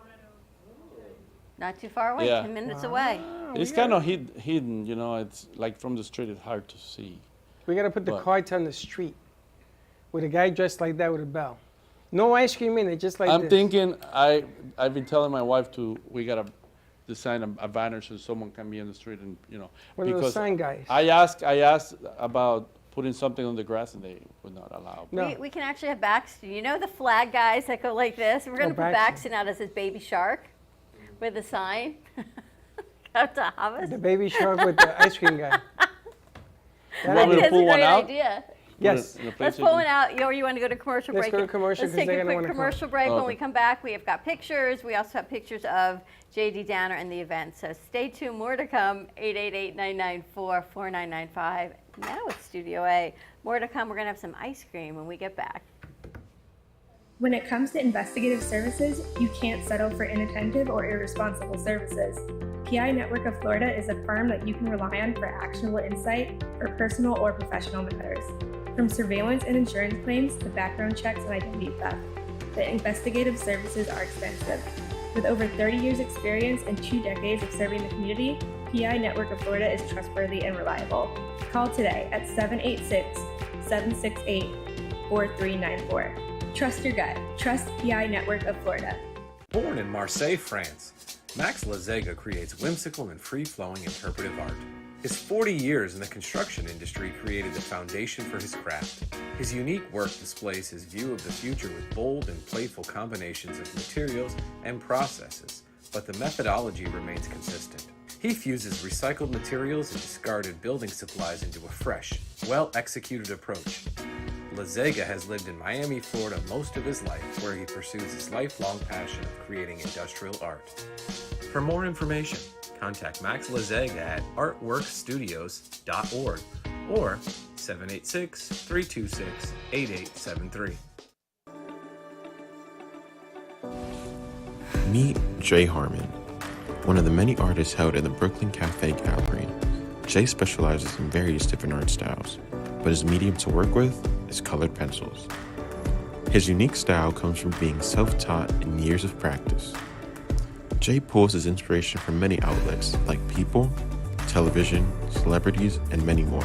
Not too far away, Yeah. 10 minutes away. It's kind of hidden, you know, it's like from the street, it's hard to see. We got to put the What? carts on the street with a guy dressed like that with a bell. No ice cream in it, just like I'm this. thinking, I've been telling my wife we gotta design a banner so someone can be in the street and, you know. One of those sign guys. I asked about putting something on the grass and they would not allow. No. We can actually have Baxton. You know the flag guys that go like this? We're going to put Baxton. Baxton out as his baby shark with a sign. Go to Havas. The baby shark with the ice cream guy. You want me to That's a pull one great out? idea. Yes. Let's pull one out. You want to go to commercial Let's break? go to commercial Let's 'cause take they're a gonna quick wanna come. commercial break. When Okay. we come back, we have got pictures. We also have pictures of J.D. Downer and the event. So stay tuned. More to come. 888-994-4995. Now it's Studio A. More to come. We're going to have some ice cream when we get back. When it comes to investigative services, you can't settle for inattentive or irresponsible services. PI Network of Florida is a firm that you can rely on for actionable insight for personal or professional matters. From surveillance and insurance claims to background checks and identity theft, the investigative services are extensive. With over 30 years experience and 2 decades of serving the community, PI Network of Florida is trustworthy and reliable. Call today at 786-768-4394. Trust your gut. Trust PI Network of Florida. Born in Marseille, France, Max Lazega creates whimsical and free-flowing interpretive art. His 40 years in the construction industry created the foundation for his craft. His unique work displays his view of the future with bold and playful combinations of materials and processes, but the methodology remains consistent. He fuses recycled materials and discarded building supplies into a fresh, well-executed approach. Lazega has lived in Miami, Florida most of his life, where he pursues his lifelong passion of creating industrial art. For more information, contact Max Lazega at artworkstudios.org or 786-326-8873. Meet Jay Harmon, one of the many artists held in the Brooklyn Cafe Gallery. Jay specializes in various different art styles, but his medium to work with is is colored pencils. His unique style comes from being self-taught and years of practice. Jay pulls his inspiration from many outlets like people, television, celebrities, and many more.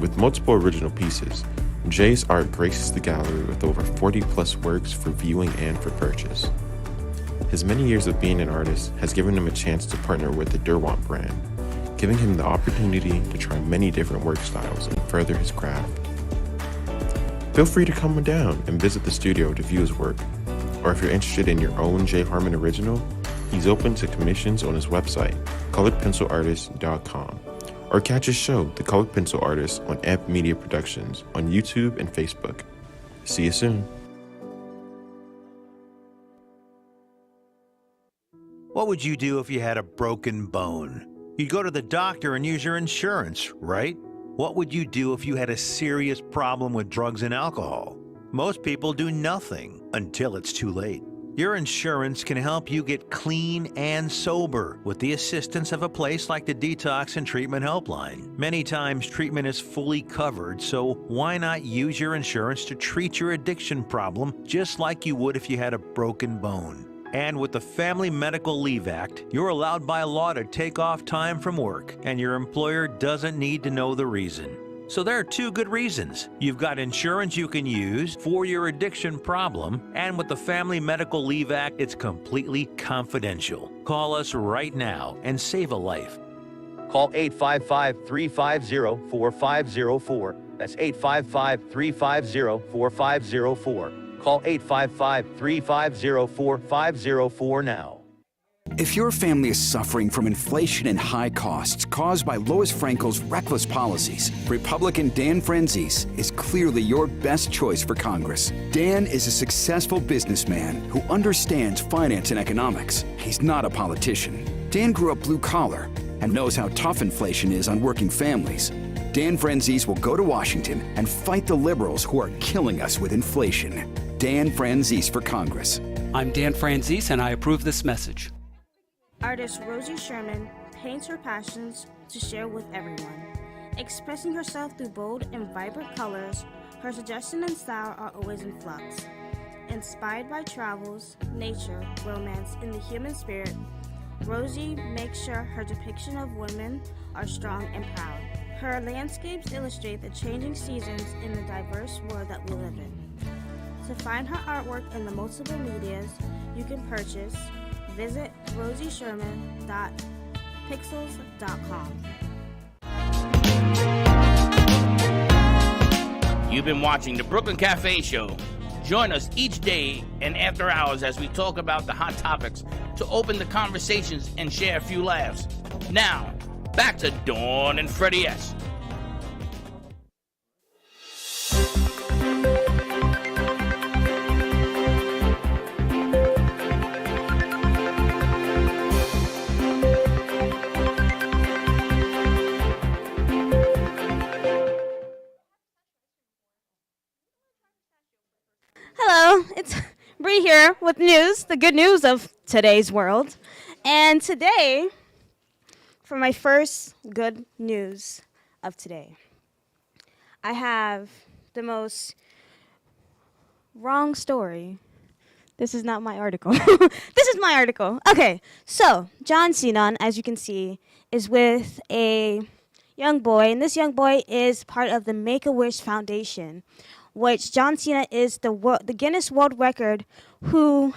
With multiple original pieces, Jay's art graces the gallery with over 40 plus works for viewing and for purchase. His many years of being an artist has given him a chance to partner with the Derwent brand, giving him the opportunity to try many different work styles and further his craft. Feel free to come down and visit the studio to view his work, or if you're interested in your own Jay Harmon original, he's open to commissions on his website, coloredpencilartist.com, or catch his show, The Colored Pencil Artist, on Amp Media Productions on YouTube and Facebook. See you soon. What would you do if you had a broken bone? You'd go to the doctor and use your insurance, right? What would you do if you had a serious problem with drugs and alcohol? Most people do nothing until it's too late. Your insurance can help you get clean and sober with the assistance of a place like the Detox and Treatment Helpline. Many times treatment is fully covered, so why not use your insurance to treat your addiction problem just like you would if you had a broken bone? And with the Family Medical Leave Act, you're allowed by law to take off time from work, and your employer doesn't need to know the reason. So there are two good reasons. You've got insurance you can use for your addiction problem, and with the Family Medical Leave Act, it's completely confidential. Call us right now and save a life. Call 855-350-4504. That's 855-350-4504. Call 855-350-4504 now. If your family is suffering from inflation and high costs caused by Lois Frankel's reckless policies, Republican Dan Franzese is clearly your best choice for Congress. Dan is a successful businessman who understands finance and economics. He's not a politician. Dan grew up blue collar and knows how tough inflation is on working families. Dan Franzese will go to Washington and fight the liberals who are killing us with inflation. Dan Franzese for Congress. I'm Dan Franzese, and I approve this message. Artist Rosie Sherman paints her passions to share with everyone. Expressing herself through bold and vibrant colors, her suggestion and style are always in flux. Inspired by travels, nature, romance, and the human spirit, Rosie makes sure her depiction of women are strong and proud. Her landscapes illustrate the changing seasons in the diverse world that we live in. To find her artwork in the multiple medias you can purchase, visit rosiesherman.pixels.com. You've been watching the Brooklyn Cafe Show. Join us each day and after hours as we talk about the hot topics to open the conversations and share a few laughs. Now, back to Dawn and Freddie S. Hello, it's Bree here with news, the good news of today's world. And today, for my first good news of today, I have the most wrong story. This is not my article. This is my article. Okay, so John Cena, as you can see, is with a young boy, and this young boy is part of the Make-A-Wish Foundation, which John Cena is the Guinness World Record, who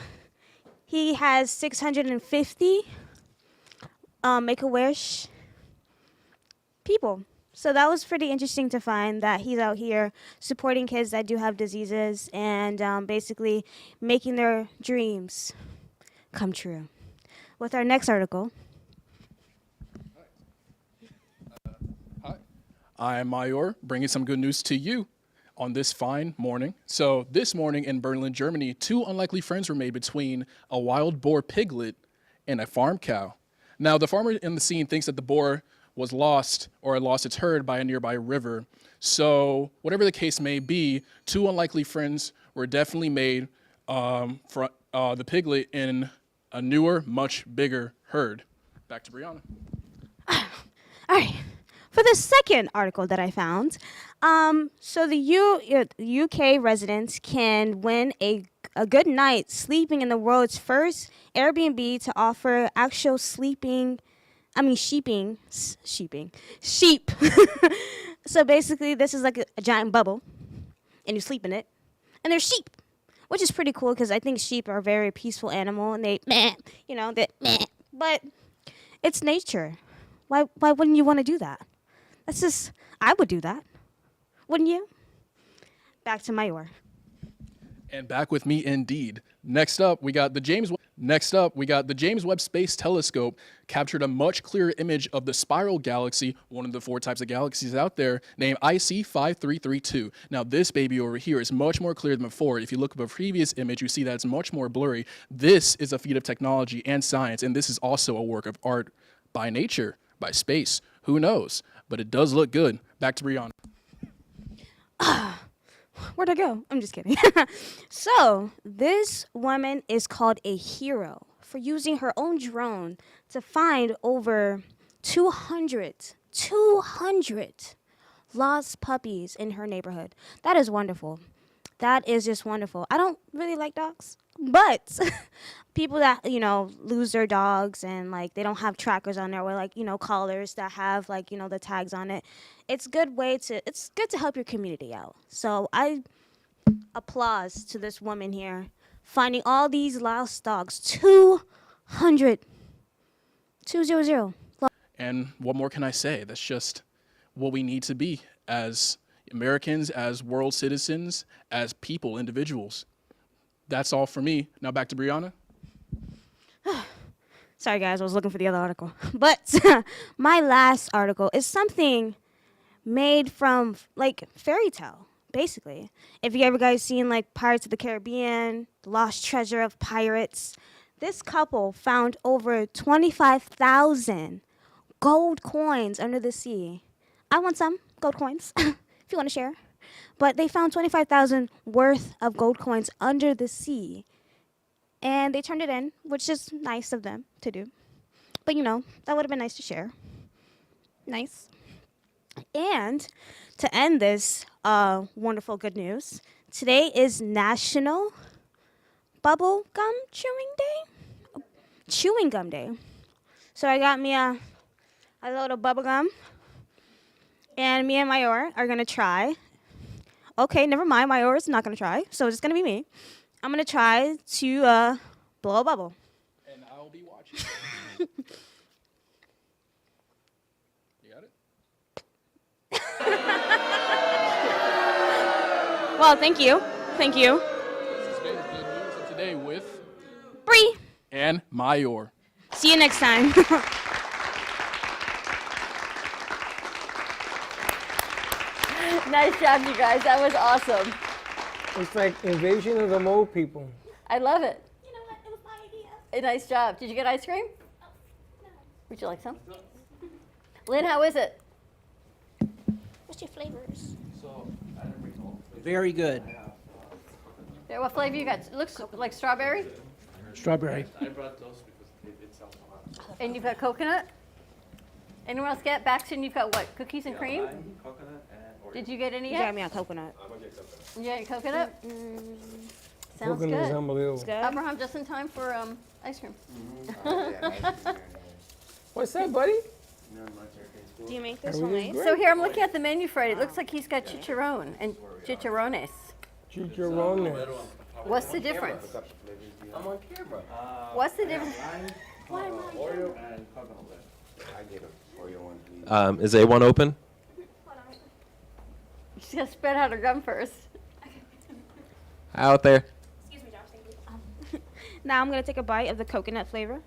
he has 650 Make-A-Wish people. So that was pretty interesting to find that he's out here supporting kids that do have diseases and basically making their dreams come true. With our next article. Hi, I'm Mayor, bringing some good news to you on this fine morning. So this morning in Berlin, Germany, two unlikely friends were made between a wild boar piglet and a farm cow. Now, the farmer in the scene thinks that the boar was lost or had lost its herd by a nearby river. So whatever the case may be, two unlikely friends were definitely made for the piglet in a newer, much bigger herd. Back to Brianna. All right. for the second article that I found. So the UK residents can win a good night sleeping in the world's first Airbnb to offer actual sheeping. So basically, this is like a giant bubble, and you sleep in it, and there's sheep, which is pretty cool because I think sheep are a very peaceful animal, and they, but it's nature. Why wouldn't you want to do that? I would do that. Wouldn't you? Back to Mayor. And back with me indeed. Next up, we got the James Webb Space Telescope captured a much clearer image of the spiral galaxy, one of the 4 types of galaxies out there, named IC 5332. Now, this baby over here is much more clear than before. If you look at a previous image, you see that it's much more blurry. This is a feat of technology and science, and this is also a work of art by nature, by space. Who knows? But it does look good. Back to Brianna. Where'd I go? I'm just kidding. So, this woman is called a hero for using her own drone to find over 200 lost puppies in her neighborhood. That is wonderful. That is just wonderful. I don't really like dogs, but people that, lose their dogs and like they don't have trackers on there or like, collars that have like, the tags on it. It's good to help your community out. So I applause to this woman here finding all these lost dogs. 200. And what more can I say? That's just what we need to be as Americans, as world citizens, as people, individuals. That's all for me. Now back to Brianna. Sorry, guys, I was looking for the other article. But my last article is something made from, like, fairy tale, basically. If you ever guys seen, like, Pirates of the Caribbean, The Lost Treasure of Pirates, this couple found over 25,000 gold coins under the sea. I want some gold coins, if you want to share. But they found 25,000 worth of gold coins under the sea. And they turned it in, which is nice of them to do. But, that would have been nice to share. Nice. And to end this wonderful good news, today is National Bubble Gum Chewing Day. Chewing Gum Day. So I got me a little bubble gum. And me and Mayor are going to try. Okay, never mind. Mayor is not going to try. So it's going to be me. I'm going to try to blow a bubble. And I'll be watching. You got it? Well, thank you. Thank you. This has been Good News of Today with Bree and Mayor. See you next time. Nice job, you guys. That was awesome. It's like Invasion of the Mole People. I love it. You know what? It was my idea. A nice job. Did you get ice cream? No. Would you like some? Lynn, how is it? What's your flavors? Very good. Yeah, what flavor you got? It looks like strawberry. Strawberry. I brought those because it sells a lot. And you've got coconut? Anyone else get? Baxton, you've got what? Cookies and cream? Coconut and Did you get any You yet? got me on coconut. I'm gonna get coconut. You got your coconut? Sounds Coconut is good. unbelievable. Good. Abraham, just in time for ice cream. What's that, buddy? Do you make this Everything's homemade? great. So here I'm looking at the menu for it. It looks like he's got chicharron and chicharrones. Chicharrones. What's the difference? I'm on camera. What's the difference? Oreo and coconut left. I get an Oreo one, please. Is A1 open? She's gonna spread out her gum first. Out there. Now I'm going to take a bite of the coconut flavor.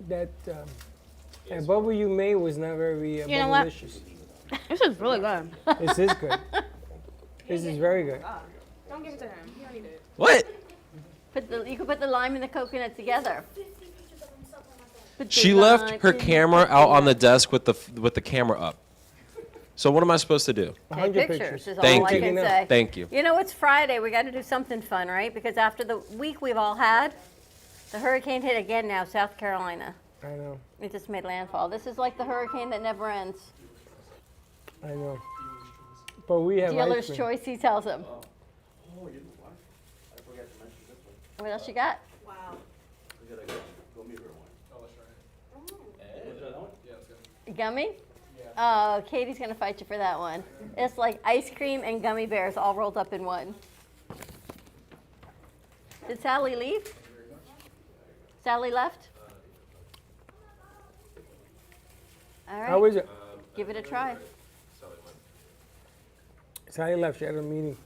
That bubble you made was not very You know what? delicious. This is really good. This is good. This is very good. Don't give it to him. He already did. What? You can put the lime and the coconut together. Put the She left lime her in camera out on the desk with the camera up. So what am I supposed to do? Take pictures is Thank all you. I can say. Thank you. You know, it's Friday. We got to do something fun, right? Because after the week we've all had, the hurricane hit again now, South Carolina. I know. It just made landfall. This is like the hurricane that never ends. I know. But we have Dealer's ice cream. choice, he tells him. Oh, you know what? I forgot to mention this one. What else you got? We got a gummy bear one. Oh, let's try it. That one? Yeah, let's go. Gummy? Oh, Katie's gonna fight you for that one. It's like ice cream and gummy bears all rolled up in one. Did Sally leave? Sally left? All right. How is it? Give it a try. Sally left. She had a meeting.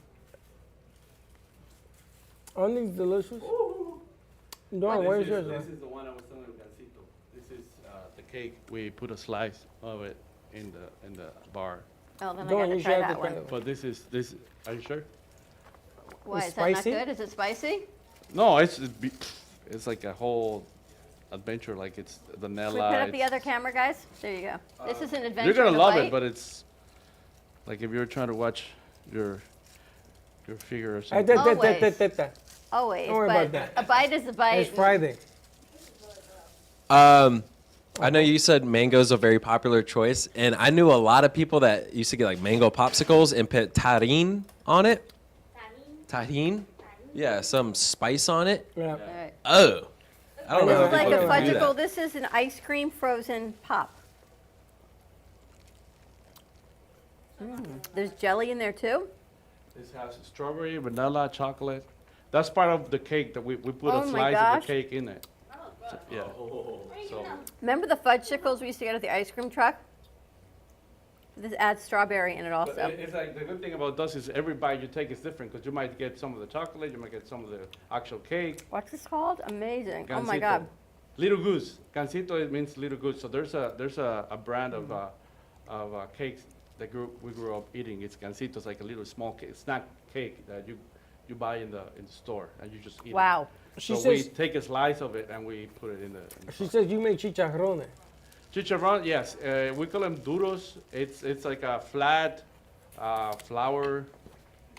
I think it's delicious. No, where's yours? This is the one I was telling you, Gansito. This is the cake. We put a slice of it in the bar. Oh, then I Don't, gotta you try should that have one. to But this is. Are you sure? Why, It's is that not spicy? good? Is it spicy? No, it's like a whole adventure. Like it's vanilla. Can we put up it's- the other camera, guys? There you go. This is an adventure. You're gonna in a love bite. it, but it's like if you're trying to watch your figure or I something. did. Always, Don't worry but about that. a bite is a bite. It's Friday. I know you said mango's a very popular choice, and I knew a lot of people that used to get like mango popsicles and put tahine on it. Tahine? Yeah, some spice on it. Yeah. All right. Oh. I don't know This how is like people a can do fudgicle. that. This is an ice cream frozen pop. There's jelly in there too. This has strawberry, vanilla, chocolate. That's part of the cake that we put Oh a my slice gosh. of the cake in it. So, yeah. So Remember the fudgesicles we used to get at the ice cream truck? This adds strawberry in it but also. it's like the good thing about this is every bite you take is different because you might get some of the chocolate, you might get some of the actual cake. What's this called? Amazing. Oh my Gansito. God. Little goose. Gansito, it means little goose. So there's a brand of cakes that we grew up eating. It's Gansito. It's like a little small cake, snack cake that you buy in the store and you just eat Wow. it. She So we says- take a slice of it and we put it in the She says you make chicharrones. chicharrón. Yes, we call them duros. It's like a flat flour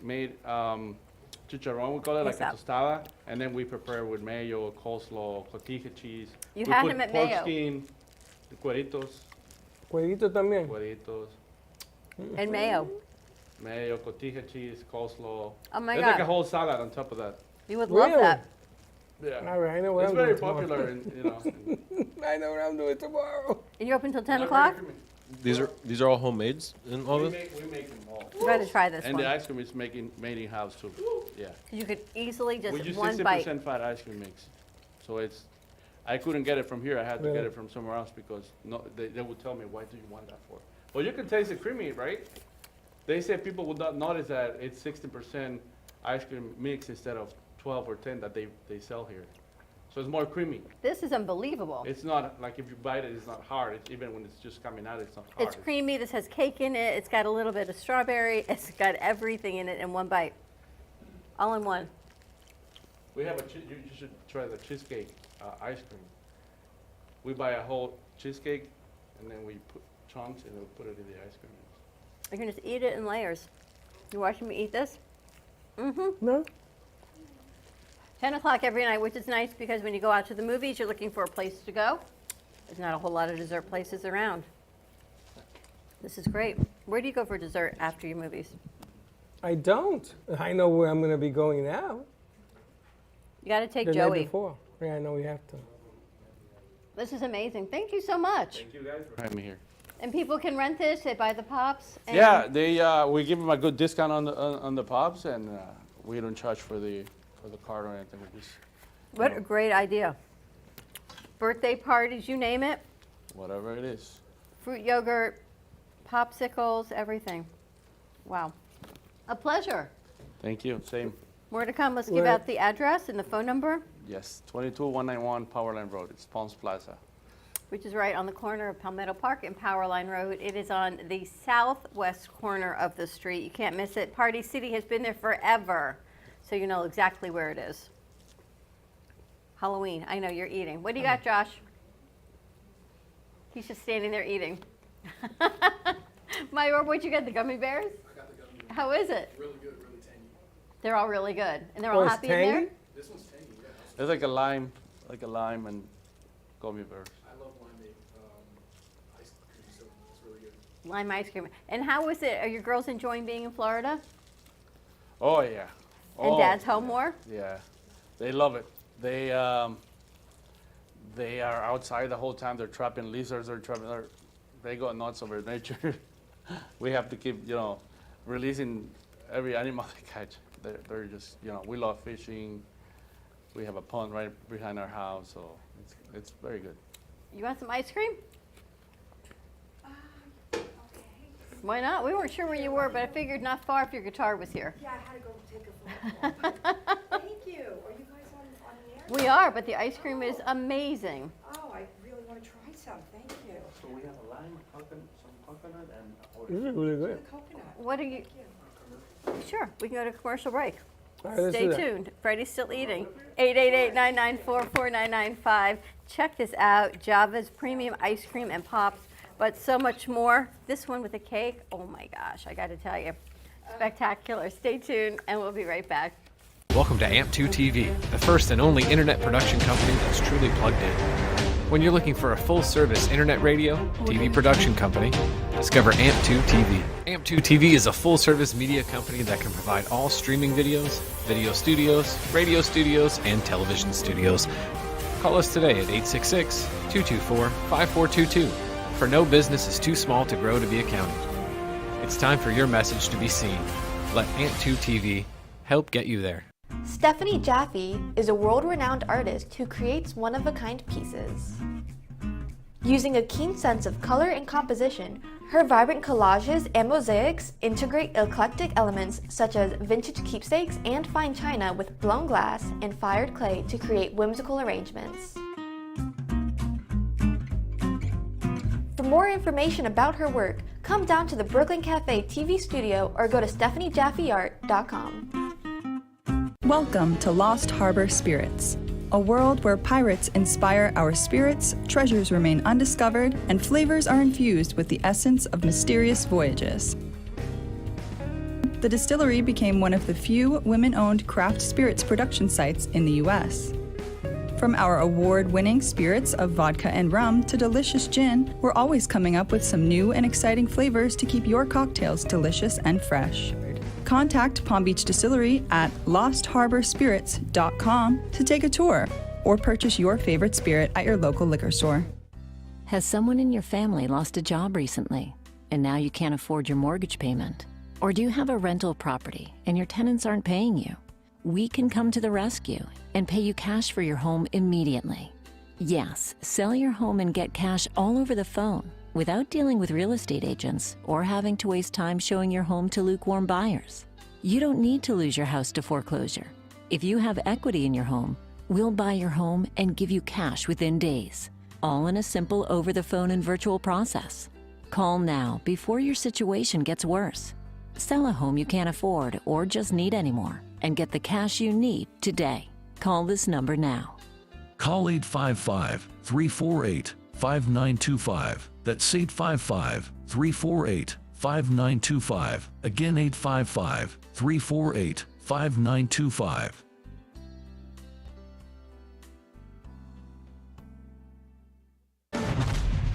made chicharrón. We call it like What's a tostada, and then we prepare with mayo, coleslaw, cotija cheese. You we had put him at pork mayo. skin, cueritos, Cuerito también. cueritos, And mayo. mayo, cotija cheese, coleslaw. Oh my There's like God. a whole salad on top of that. You would love Really? that. Yeah. All right, I know what It's I'm very doing tomorrow. popular, you know. I know what I'm doing tomorrow. And you're open till 10 o'clock? These are all homemades in all We this? make them all. You gotta try this And one. the ice cream is made in house too. Yeah. You could easily We just use one 60% bite. fat ice cream mix. So I couldn't get it from here. I had to Really? get it from somewhere else because they would tell me, why do you want that for? Well, you can taste the creamy, right? They say people would not notice that it's 60% ice cream mix instead of 12 or 10 that they sell here. So it's more creamy. This is unbelievable. It's not like if you bite it, it's not hard. Even when it's just coming out, it's not hard. It's creamy. This has cake in it. It's got a little bit of strawberry. It's got everything in it in one bite. All in one. We have you should try the cheesecake ice cream. We buy a whole cheesecake and then we put chunks and we put it in the ice cream. You can just eat it in layers. You watching me eat this? Mm-hmm. No. 10 o'clock every night, which is nice because when you go out to the movies, you're looking for a place to go. There's not a whole lot of dessert places around. This is great. Where do you go for dessert after your movies? I don't. I know where I'm going to be going now. You got to take the Joey. night before. Yeah, I know we have to. This is amazing. Thank you so much. Thank you guys for having me here. And people can rent this. They buy the pops. And Yeah, we give them a good discount on the pops and we don't charge for the card or anything. We just What a great idea. Birthday parties, you name it. whatever it is. Fruit yogurt, popsicles, everything. Wow. A pleasure. Thank you. Same. More to come. Let's give Where- out the address and the phone number, Yes, 22191 Powerline Road. It's Palms Plaza. which is right on the corner of Palmetto Park and Powerline Road. It is on the southwest corner of the street. You can't miss it. Party City has been there forever, so you know exactly where it is. Halloween. I know you're eating. What do you got, Josh? He's just standing there eating. Mayor, what'd you get? The gummy bears? I got the gummy bears. How is it? Really good, really tangy. They're all really good, and they're Oh, all it's happy in there. tangy? This one's tangy, yeah. It's like a lime and gummy bears. I love limeade ice cream, so it's really good. Lime ice cream. And how is it? Are your girls enjoying being in Florida? Oh yeah. And Dad's home more? Yeah, they love it. They are outside the whole time. They're trapping lizards. They go nuts over nature. We have to keep, releasing every animal they catch. They're just, we love fishing. We have a pond right behind our house, so it's very good. You want some ice cream? Why not? We weren't sure where you were, but I figured not far if your guitar was here. Yeah, I had to go take a phone call. Thank you. Are you guys on the air? We are, but the ice cream is amazing. Oh, I really want to try some. Thank you. So we have a lime, some coconut, and This is really good. What are you? Sure, we can go to commercial break. All right, let's Stay do that. tuned. Freddie's still eating. 888-994-4995. Check this out. Java's premium ice cream and pops, but so much more. This one with a cake. Oh my gosh, I got to tell you, spectacular. Stay tuned, and we'll be right back. Welcome to AMP2 TV, the first and only internet production company that's truly plugged in. When you're looking for a full-service internet radio, TV production company, discover AMP2 TV. AMP2 TV is a full-service media company that can provide all streaming videos, video studios, radio studios, and television studios. Call us today at 866-224-5422, for no business is too small to grow to be accounted. It's time for your message to be seen. Let AMP2 TV help get you there. Stephanie Jaffe is a world-renowned artist who creates one-of-a-kind pieces. Using a keen sense of color and composition, her vibrant collages and mosaics integrate eclectic elements such as vintage keepsakes and fine china with blown glass and fired clay to create whimsical arrangements. For more information about her work, come down to the Brooklyn Cafe TV studio or go to stephaniejaffeart.com. Welcome to Lost Harbor Spirits, a world where pirates inspire our spirits, treasures remain undiscovered, and flavors are infused with the essence of mysterious voyages. The distillery became one of the few women-owned craft spirits production sites in the U.S. From our award-winning spirits of vodka and rum to delicious gin, we're always coming up with some new and exciting flavors to keep your cocktails delicious and fresh. Contact Palm Beach Distillery at lostharborspirits.com to take a tour or purchase your favorite spirit at your local liquor store. Has someone in your family lost a job recently and now you can't afford your mortgage payment? Or do you have a rental property and your tenants aren't paying you? We can come to the rescue and pay you cash for your home immediately. Yes, sell your home and get cash all over the phone without dealing with real estate agents or having to waste time showing your home to lukewarm buyers. You don't need to lose your house to foreclosure. If you have equity in your home, we'll buy your home and give you cash within days, all in a simple over-the-phone and virtual process. Call now before your situation gets worse. Sell a home you can't afford or just need anymore and get the cash you need today. Call this number now. Call 855-348-5925. That's 855-348-5925. Again, 855-348-5925.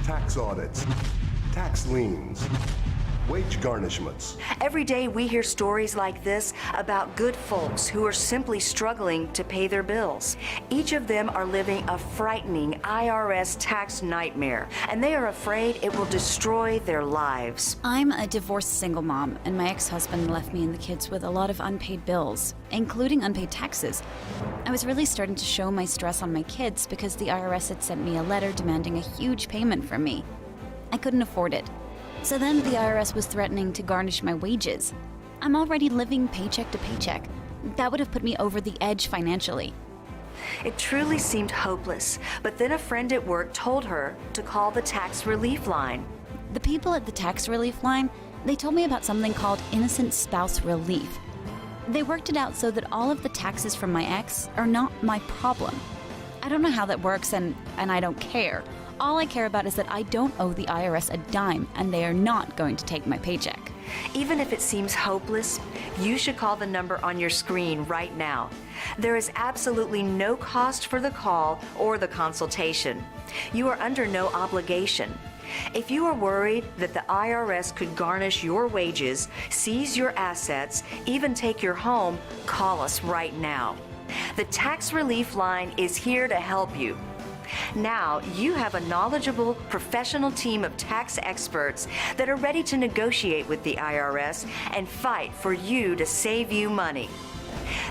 Tax audits, tax liens, wage garnishments. Every day we hear stories like this about good folks who are simply struggling to pay their bills. Each of them are living a frightening IRS tax nightmare, and they are afraid it will destroy their lives. I'm a divorced single mom, and my ex-husband left me and the kids with a lot of unpaid bills, including unpaid taxes. I was really starting to show my stress on my kids because the IRS had sent me a letter demanding a huge payment from me. I couldn't afford it. So then the IRS was threatening to garnish my wages. I'm already living paycheck to paycheck. That would have put me over the edge financially. It truly seemed hopeless, but then a friend at work told her to call the tax relief line. The people at the tax relief line, they told me about something called innocent spouse relief. They worked it out so that all of the taxes from my ex are not my problem. I don't know how that works, and I don't care. All I care about is that I don't owe the IRS a dime, and they are not going to take my paycheck. Even if it seems hopeless, you should call the number on your screen right now. There is absolutely no cost for the call or the consultation. You are under no obligation. If you are worried that the IRS could garnish your wages, seize your assets, even take your home, call us right now. The Tax Relief Line is here to help you. Now you have a knowledgeable, professional team of tax experts that are ready to negotiate with the IRS and fight for you to save you money.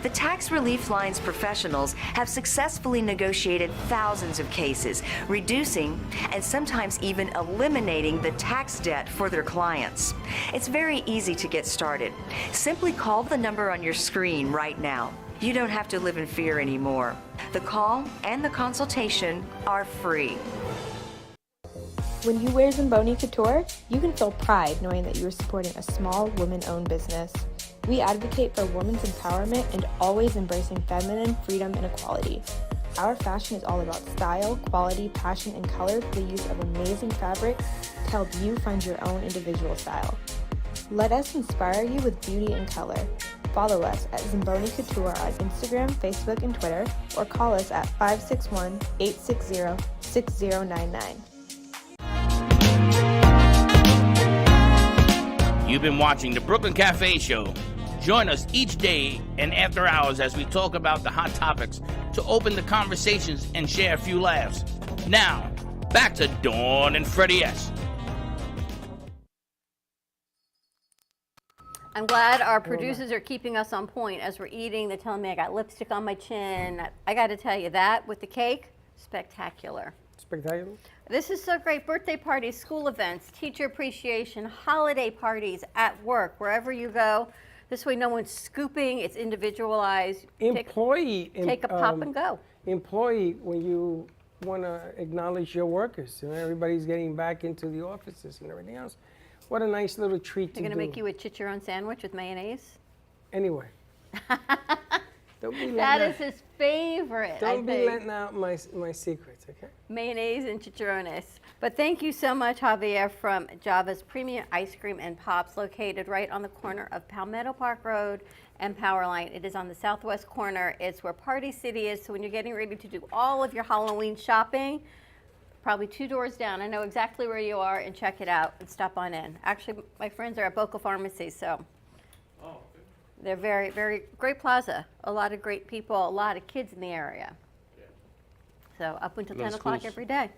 The Tax Relief Line's professionals have successfully negotiated thousands of cases, reducing and sometimes even eliminating the tax debt for their clients. It's very easy to get started. Simply call the number on your screen right now. You don't have to live in fear anymore. The call and the consultation are free. When you wear Zamboni Couture, you can feel pride knowing that you are supporting a small woman-owned business. We advocate for women's empowerment and always embracing feminine freedom and equality. Our fashion is all about style, quality, passion, and color through the use of amazing fabrics to help you find your own individual style. Let us inspire you with beauty and color. Follow us at Zamboni Couture on Instagram, Facebook, and Twitter, or call us at 561-860-6099. You've been watching the Brooklyn Cafe Show. Join us each day and after hours as we talk about the hot topics to open the conversations and share a few laughs. Now, back to Dawn and Freddie S. I'm glad our producers are keeping us on point as we're eating. They're telling me I got lipstick on my chin. I got to tell you, that with the cake, spectacular. Spectacular? This is so great. Birthday parties, school events, teacher appreciation, holiday parties, at work, wherever you go. This way no one's scooping, it's individualized. Employee. Take a pop and go. Employee, when you want to acknowledge your workers, and everybody's getting back into the offices and everything else. What a nice little treat They're to do. going to make you a chicharron sandwich with mayonnaise? Anyway. That is his favorite. Don't be letting out my secrets, okay? Mayonnaise and chicharrones. But thank you so much, Javier, from Java's Premium Ice Cream and Pops, located right on the corner of Palmetto Park Road and Powerline. It is on the southwest corner. It's where Party City is. So when you're getting ready to do all of your Halloween shopping, probably 2 doors down. I know exactly where you are, and check it out and stop on in. Actually, my friends are at Boca Pharmacy, so they're very, very great plaza. A lot of great people, a lot of kids in the area. So up until 10 o'clock every day.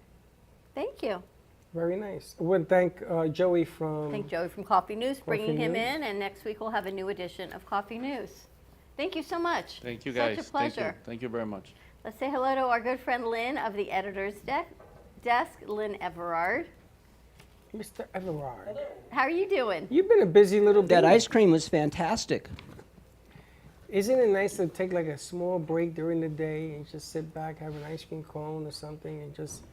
Thank you. Very nice. I want to thank Joey from... Thank Joey from Coffee News, bringing him News. in, and next week we'll have a new edition of Coffee News. Thank you so much. Thank you, guys. Such a pleasure. Thank you very much. Let's say hello to our good friend Lynn of the editor's desk, Lynn Everard. Mr. Everard. How are you doing? You've been a busy little bit. That ice cream was fantastic. Isn't it nice to take like a small break during the day and just sit back, have an ice cream cone or something, and just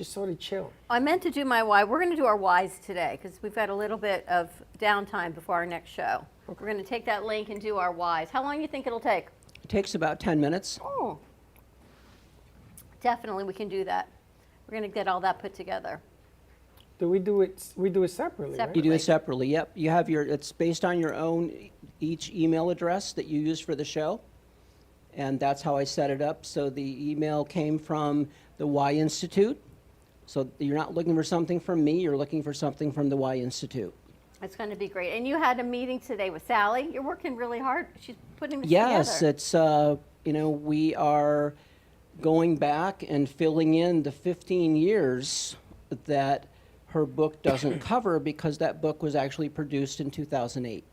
sort of chill? I meant to do my why. We're going to do our whys today because we've got a little bit of downtime before our next show. Okay. We're going to take that link and do our whys. How long do you think it'll take? It takes about 10 minutes. Oh, definitely we can do that. We're going to get all that put together. Do we do it? We do it separately. Right? You do it separately. Yep. You have your. It's based on your own each email address that you use for the show, and that's how I set it up. So the email came from the Y Institute. So you're not looking for something from me. You're looking for something from the Y Institute. It's going to be great. And you had a meeting today with Sally. You're working really hard. She's putting this Yes, together. it's we are going back and filling in the 15 years that her book doesn't cover, because that book was actually produced in 2008.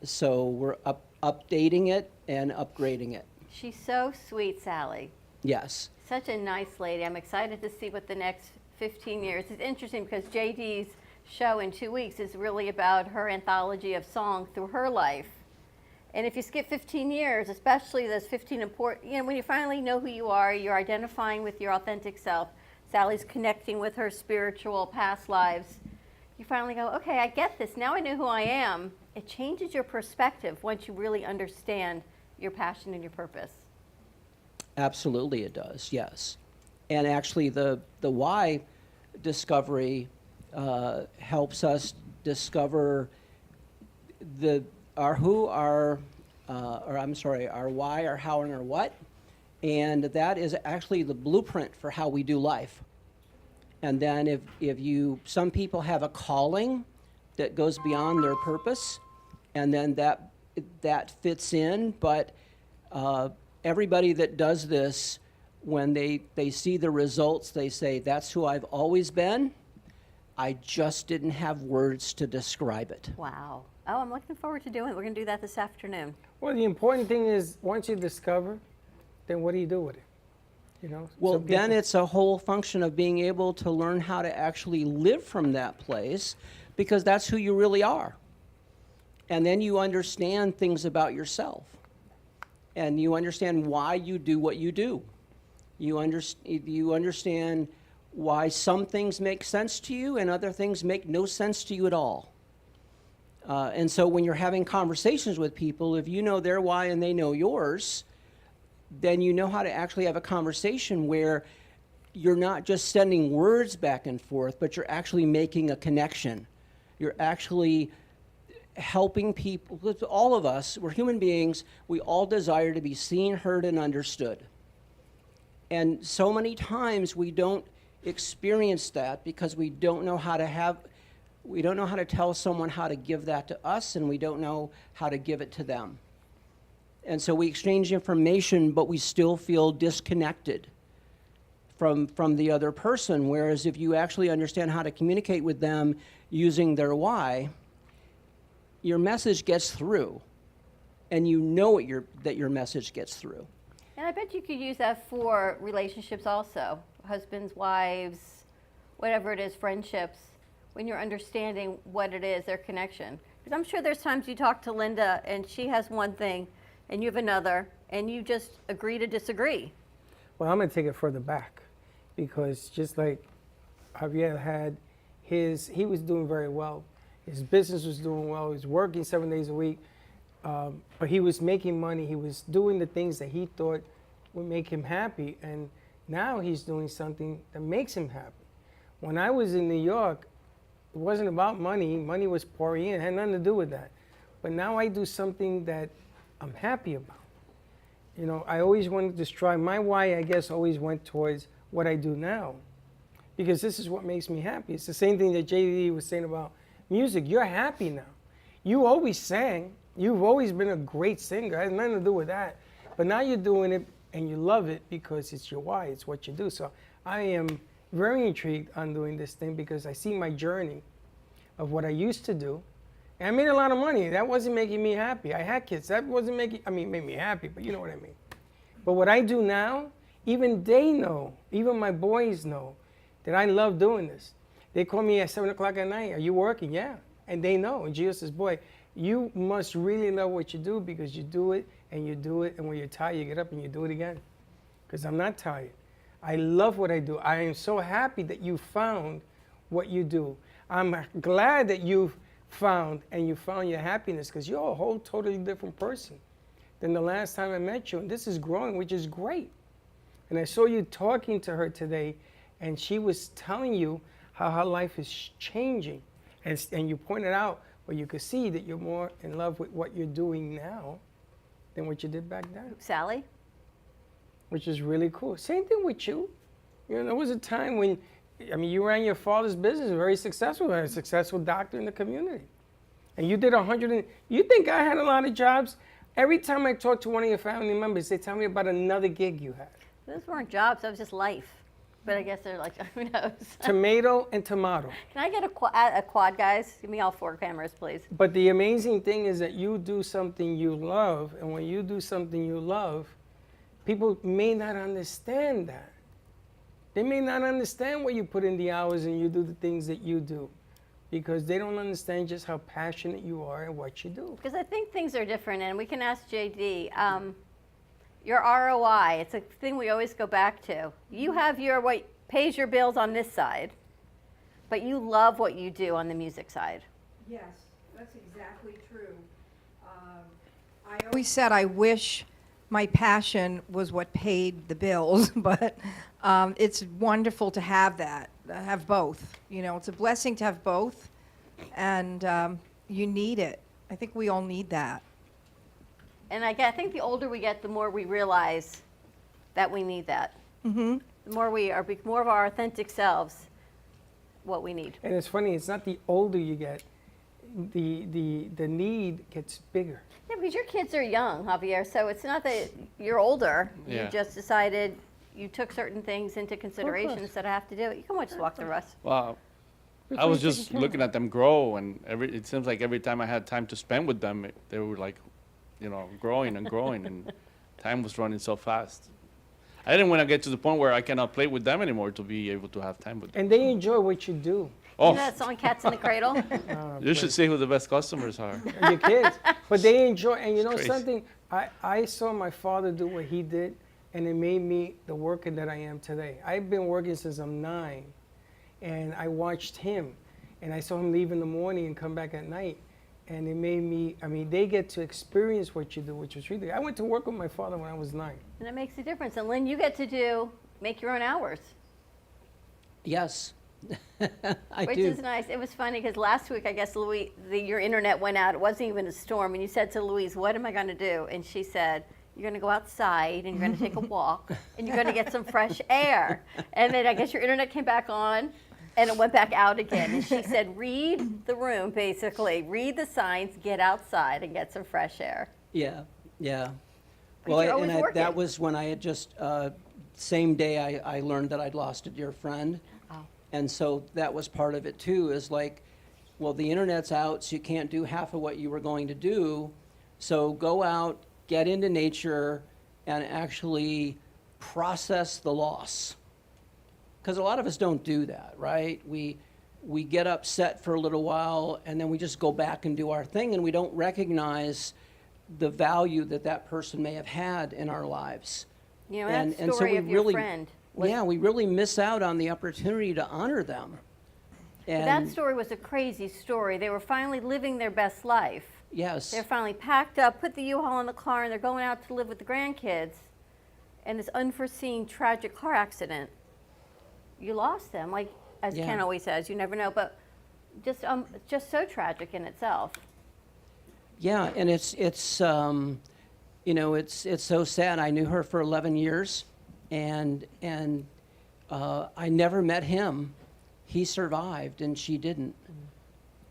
So we're updating it and upgrading it. She's so sweet, Sally. Yes. Such a nice lady. I'm excited to see what the next 15 years. It's interesting because JD's show in 2 weeks is really about her anthology of song through her life. And if you skip 15 years, especially those 15 important, when you finally know who you are, you're identifying with your authentic self, Sally's connecting with her spiritual past lives, you finally go, okay, I get this. Now I know who I am. It changes your perspective once you really understand your passion and your purpose. Absolutely it does, yes. And actually the why discovery helps us discover our who, our why, our how, and our what. And that is actually the blueprint for how we do life. And then if some people have a calling that goes beyond their purpose, and then that fits in, but everybody that does this, when they see the results, they say, that's who I've always been. I just didn't have words to describe it. Wow. Oh, I'm looking forward to doing it. We're going to do that this afternoon. Well, the important thing is once you discover, then what do you do with it? You know? Well, So then people- it's a whole function of being able to learn how to actually live from that place, because that's who you really are. And then you understand things about yourself. And you understand why you do what you do. You understand why some things make sense to you and other things make no sense to you at all. And so when you're having conversations with people, if you know their why and they know yours, then you know how to actually have a conversation where you're not just sending words back and forth, but you're actually making a connection. You're actually helping people. All of us, we're human beings, we all desire to be seen, heard, and understood. And so many times we don't experience that because we don't know how to tell someone how to give that to us, and we don't know how to give it to them. And so we exchange information, but we still feel disconnected from the other person. Whereas if you actually understand how to communicate with them using their why, your message gets through, and you know that your message gets through. And I bet you could use that for relationships also. Husbands, wives, whatever it is, friendships, when you're understanding what it is, their connection. Because I'm sure there's times you talk to Linda and she has one thing and you have another, and you just agree to disagree. Well, I'm going to take it further back, because just like Javier had he was doing very well. His business was doing well. He was working 7 days a week, but he was making money. He was doing the things that he thought would make him happy, and now he's doing something that makes him happy. When I was in New York, it wasn't about money. Money was pouring in. It had nothing to do with that. But now I do something that I'm happy about. You know, I always wanted to strive. My why, I guess, always went towards what I do now, because this is what makes me happy. It's the same thing that JD was saying about music. You're happy now. You always sang. You've always been a great singer. It has nothing to do with that. But now you're doing it and you love it because it's your why. It's what you do. So I am very intrigued on doing this thing because I see my journey of what I used to do. And I made a lot of money. That wasn't making me happy. I had kids. That wasn't making, made me happy, but you know what I mean. But what I do now, even they know, even my boys know that I love doing this. They call me at 7 o'clock at night. Are you working? Yeah. And they know. And Jesus says, boy, you must really love what you do, because you do it and you do it. And when you're tired, you get up and you do it again. Because I'm not tired. I love what I do. I am so happy that you found what you do. I'm glad that you've found your happiness, because you're a whole totally different person than the last time I met you. And this is growing, which is great. And I saw you talking to her today, and she was telling you how her life is changing. And you pointed out where you could see that you're more in love with what you're doing now than what you did back then. Sally? Which is really cool. Same thing with you. You know, there was a time when, you ran your father's business, very successful, a successful doctor in the community. And you did you think I had a lot of jobs? Every time I talk to one of your family members, they tell me about another gig you had. Those weren't jobs, that was just life. But I guess they're like, who knows? Tomato and tomato. Can I get a quad, guys? Give me all 4 cameras, please. But the amazing thing is that you do something you love, and when you do something you love, people may not understand that. They may not understand where you put in the hours and you do the things that you do, because they don't understand just how passionate you are and what you do. Because I think things are different, and we can ask JD. Your ROI, it's a thing we always go back to. You have what pays your bills on this side, but you love what you do on the music side. Yes, that's exactly true. I always said I wish my passion was what paid the bills, but it's wonderful to have that, have both. You know, it's a blessing to have both, and you need it. I think we all need that. And I think the older we get, the more we realize that we need that. Mm-hmm. The more we are more of our authentic selves. what we need. And it's funny, it's not the older you get, the need gets bigger. Yeah, because your kids are young, Javier, so it's not that you're older. Yeah. You just decided you took certain things into consideration instead of have to do it. You can just walk the rest. Well, I was just looking at them grow, and it seems like every time I had time to spend with them, they were like, growing and growing, and time was running so fast. I didn't want to get to the point where I cannot play with them anymore to be able to have time with them. And they enjoy what you do. Oh, You know that song, Cats in the Cradle? you should see who the best customers are. Your kids. But they enjoy, and you know crazy. something? I saw my father do what he did, and it made me the worker that I am today. I've been working since I'm 9, and I watched him, and I saw him leave in the morning and come back at night. And it made me, they get to experience what you do, which was really, I went to work with my father when I was 9. And it makes a difference. And Lynn, you get to make your own hours. Yes. I Which do. is nice. It was funny because last week, I guess, Louise, your internet went out. It wasn't even a storm. And you said to Louise, what am I going to do? And she said, you're going to go outside and you're going to take a walk and you're going to get some fresh air. And then I guess your internet came back on and it went back out again. And she said, read the room, basically. Read the signs, get outside and get some fresh air. Yeah, yeah. But Well, you're always working. that was when I had just, same day I learned that I'd lost a dear friend. Oh. And so that was part of it too, is like, well, the internet's out, so you can't do half of what you were going to do. So go out, get into nature, and actually process the loss. Because a lot of us don't do that, right? We get upset for a little while, and then we just go back and do our thing, and we don't recognize the value that that person may have had in our lives. You know, that And so story we of your really, friend. yeah, we really miss out on the opportunity to honor them. But that story was a crazy story. They were finally living their best life. Yes. They're finally packed up, put the U-Haul in the car, and they're going out to live with the grandkids. And this unforeseen tragic car accident, you lost them. Like, as Yeah. Ken always says, you never know. But just so tragic in itself. Yeah, and it's so sad. I knew her for 11 years, and I never met him. He survived, and she didn't.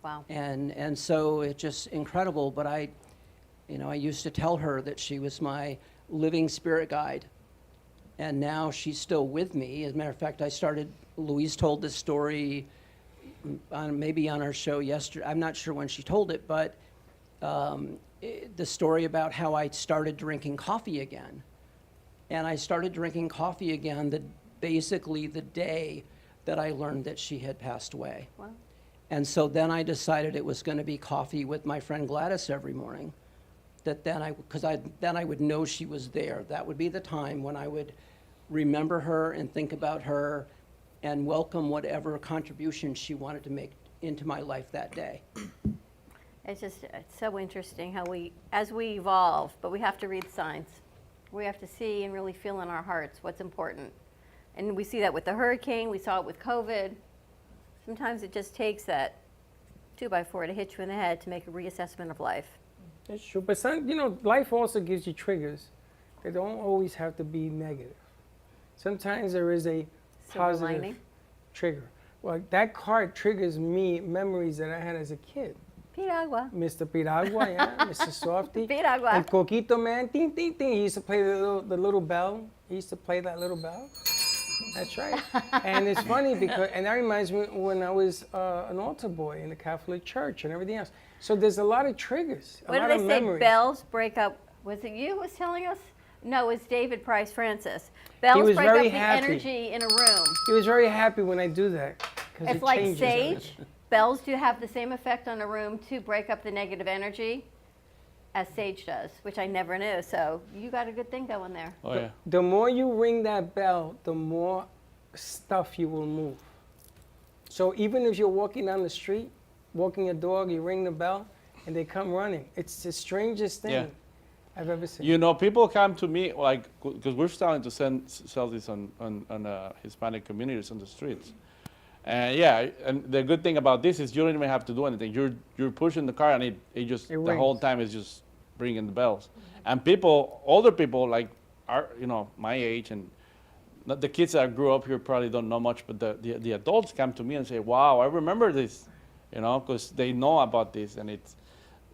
Wow. And so it's just incredible. But I used to tell her that she was my living spirit guide, and now she's still with me. As a matter of fact, Louise told this story maybe on our show yesterday. I'm not sure when she told it, but the story about how I started drinking coffee again. And I started drinking coffee again basically the day that I learned that she had passed away. Wow. And so then I decided it was going to be coffee with my friend Gladys every morning. Then I would know she was there. That would be the time when I would remember her and think about her and welcome whatever contribution she wanted to make into my life that day. It's so interesting how as we evolve, but we have to read signs. We have to see and really feel in our hearts what's important. And we see that with the hurricane, we saw it with COVID. Sometimes it just takes that 2x4 to hit you in the head to make a reassessment of life. That's true. But life also gives you triggers. They don't always have to be negative. Sometimes there is a Silver positive lining. trigger. Well, that card triggers me memories that I had as a kid. Piragua. Mr. Piragua, yeah, Mr. Softy. Piragua. And Coquito Man, ting, ting, ting. He used to play the little bell. He used to play that little bell. That's right. And it's funny and that reminds me when I was an altar boy in the Catholic Church and everything else. So there's a lot of triggers, What lot do of they say? memories. Bells break up. Was it you who was telling us? No, it was David Price Francis. Bells was break up very the happy. energy in a room. He was very happy when I do that. 'Cause It's it like changes sage. Bells do have the same effect on a room to break up the negative energy as sage does, which I never knew. So you got a good thing going there. Oh, yeah. The more you ring that bell, the more stuff you will move. So even if you're walking down the street, walking a dog, you ring the bell, and they come running. It's the strangest thing Yeah. I've ever seen. You know, people come to me like because we're starting to sell this on Hispanic communities on the streets, and yeah, and the good thing about this is you don't even have to do anything. You're pushing the car and it just the rings. whole time is just ringing the bells, and older people like my age and the kids that grew up here probably don't know much, but the adults come to me and say, wow, I remember this, you know, because they know about this. And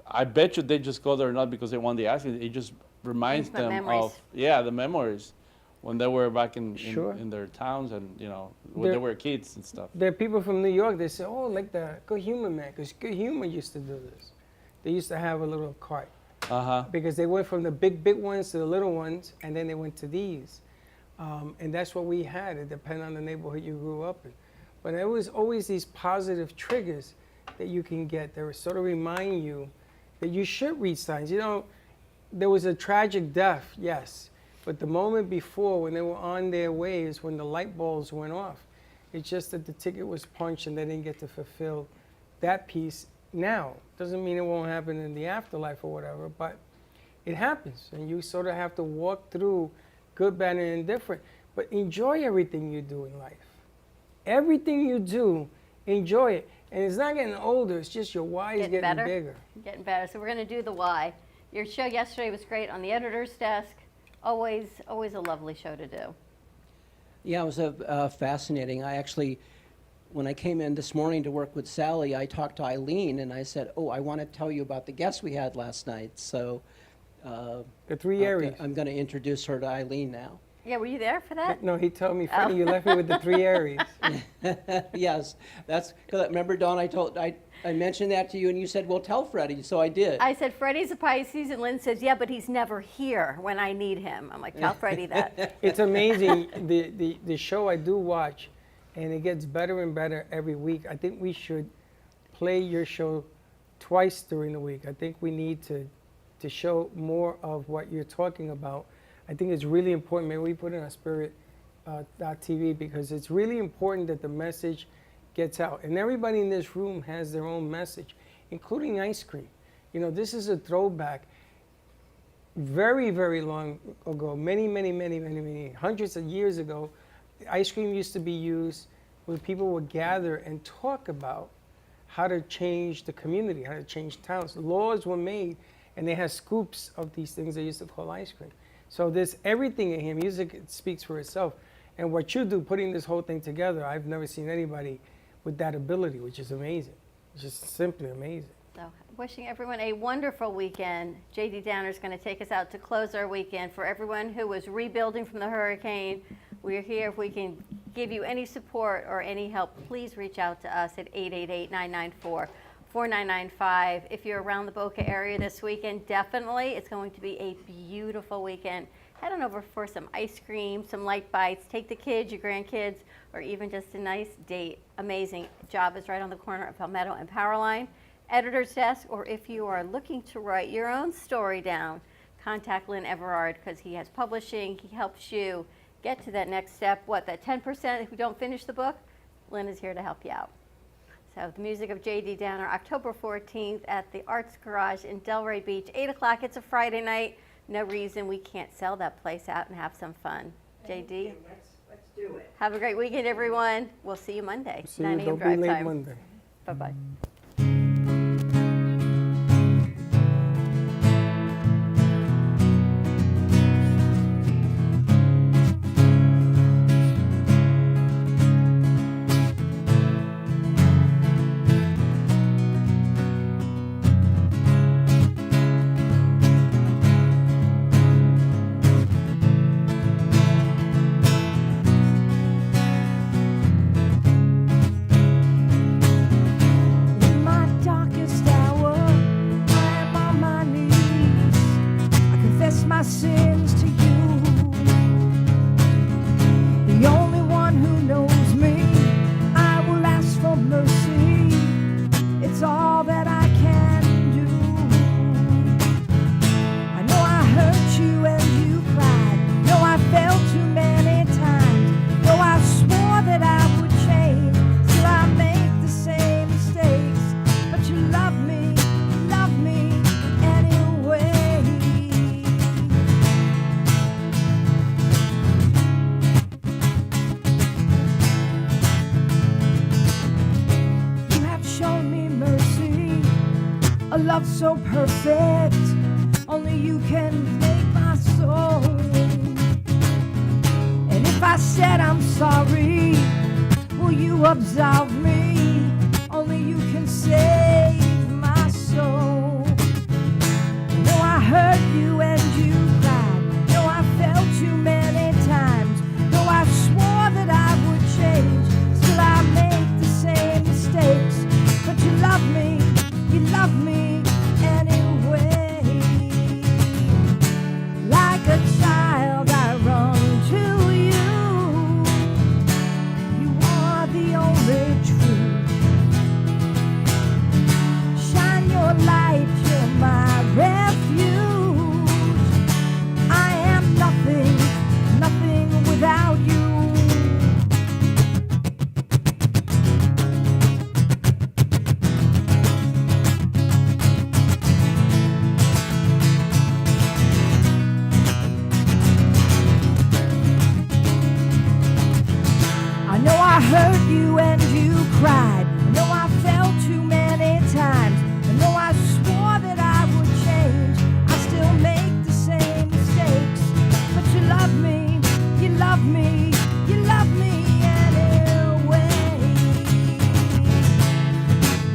I bet you they just go there not because they want the ice cream. It just reminds them of, the memories when they were back in their towns and, you know, when they were kids and stuff. There are people from New York, they say, oh, like the Good Humor Man, because Good Humor used to do this. They used to have a little cart. Because they went from the big ones to the little ones, and then they went to these. And that's what we had. It depended on the neighborhood you grew up in. But there was always these positive triggers that you can get that sort of remind you that you should read signs. You know, there was a tragic death, yes. But the moment before, when they were on their way, is when the light bulbs went off. It's just that the ticket was punched and they didn't get to fulfill that piece now. Doesn't mean it won't happen in the afterlife or whatever, but it happens. And you sort of have to walk through good, bad, and indifferent. But enjoy everything you do in life. Everything you do, enjoy it. And it's not getting older, it's just your why is getting bigger. Getting better. So we're going to do the why. Your show yesterday was great on the editor's desk. Always a lovely show to do. Yeah, it was fascinating. I actually, when I came in this morning to work with Sally, I talked to Eileen and I said, oh, I want to tell you about the guest we had last night. So the three Aries. I'm going to introduce her to Eileen now. Yeah, were you there for that? No, he told me, Freddie, you left me with the three Aries. Yes, that's, remember, Dawn, I mentioned that to you and you said, well, tell Freddie, so I did. I said, Freddie's a Pisces, and Lynn says, yeah, but he's never here when I need him. I'm like, tell Freddie that. It's amazing, the show I do watch, and it gets better and better every week. I think we should play your show twice during the week. I think we need to show more of what you're talking about. I think it's really important. Maybe we put it on Spirit.tv because it's really important that the message gets out. And everybody in this room has their own message, including ice cream. You know, this is a throwback. Very, very long ago, many, hundreds of years ago, ice cream used to be used where people would gather and talk about how to change the community, how to change towns. Laws were made, and they had scoops of these things they used to call ice cream. So there's everything in here. Music speaks for itself. And what you do, putting this whole thing together, I've never seen anybody with that ability, which is amazing. It's just simply amazing. So wishing everyone a wonderful weekend. J.D. Downer is going to take us out to close our weekend. For everyone who was rebuilding from the hurricane, we're here. If we can give you any support or any help, please reach out to us at 888-994-4995. If you're around the Boca area this weekend, definitely it's going to be a beautiful weekend. Head on over for some ice cream, some light bites. Take the kids, your grandkids, or even just a nice date. Amazing. Job is right on the corner of Palmetto and Powerline. Editor's desk, or if you are looking to write your own story down, contact Lynn Everard because he has publishing. He helps you get to that next step. What, that 10% if we don't finish the book? Lynn is here to help you out. So the music of J.D. Downer, October 14th at the Arts Garage in Delray Beach, 8 o'clock. It's a Friday night. No reason we can't sell that place out and have some fun. J.D.? Let's do it. Have a great weekend, everyone. We'll see you Monday. See 9 you. a.m. Don't be drive late time. Monday. Bye-bye. In my darkest hour, I am on my knees. I confess my sins to you. The only one who knows me, I will ask for mercy. It's all that I can do. I know I hurt you and you cried. Know I failed too many times. Know I swore that I would change. Still I make the same mistakes. But you love me anyway. You have shown me mercy, a love so perfect. Only you can make my soul. And if If I said I'm sorry, will you absolve me? Only you can save my soul. No, I hurt you and you cried. No, I felt you many times. No, I swore that I would change. Still I make the same mistakes. But you love me anyway. Like a child I run to you. You are the only truth. Shine your light, you're my refuge. I am nothing, nothing without you. I know I hurt you and you cried. I know I felt too many times. I know I swore that I would change. I still make the same mistakes. But you love me, you love me, you love me anyway.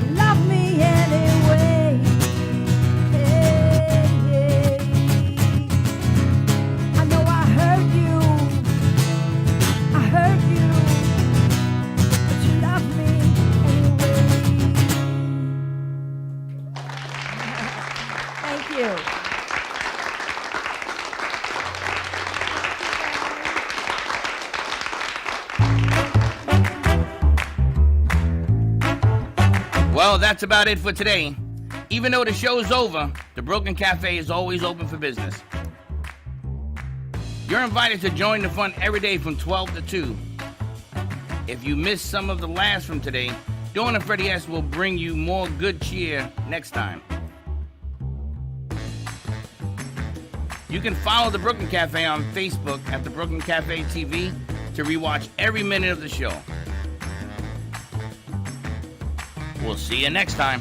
You love me anyway. Hey, hey. I know I hurt you. I hurt you. But you love me anyway. Thank you. Well, that's about it for today. Even though the show's over, the Brooklyn Cafe is always open for business. You're invited to join the fun every day from 12 to 2. If you missed some of the laughs from today, Dawn and Freddie S. will bring you more good cheer next time. You can follow the Brooklyn Cafe on Facebook at the Brooklyn Cafe TV to rewatch every minute of the show. We'll see you next time.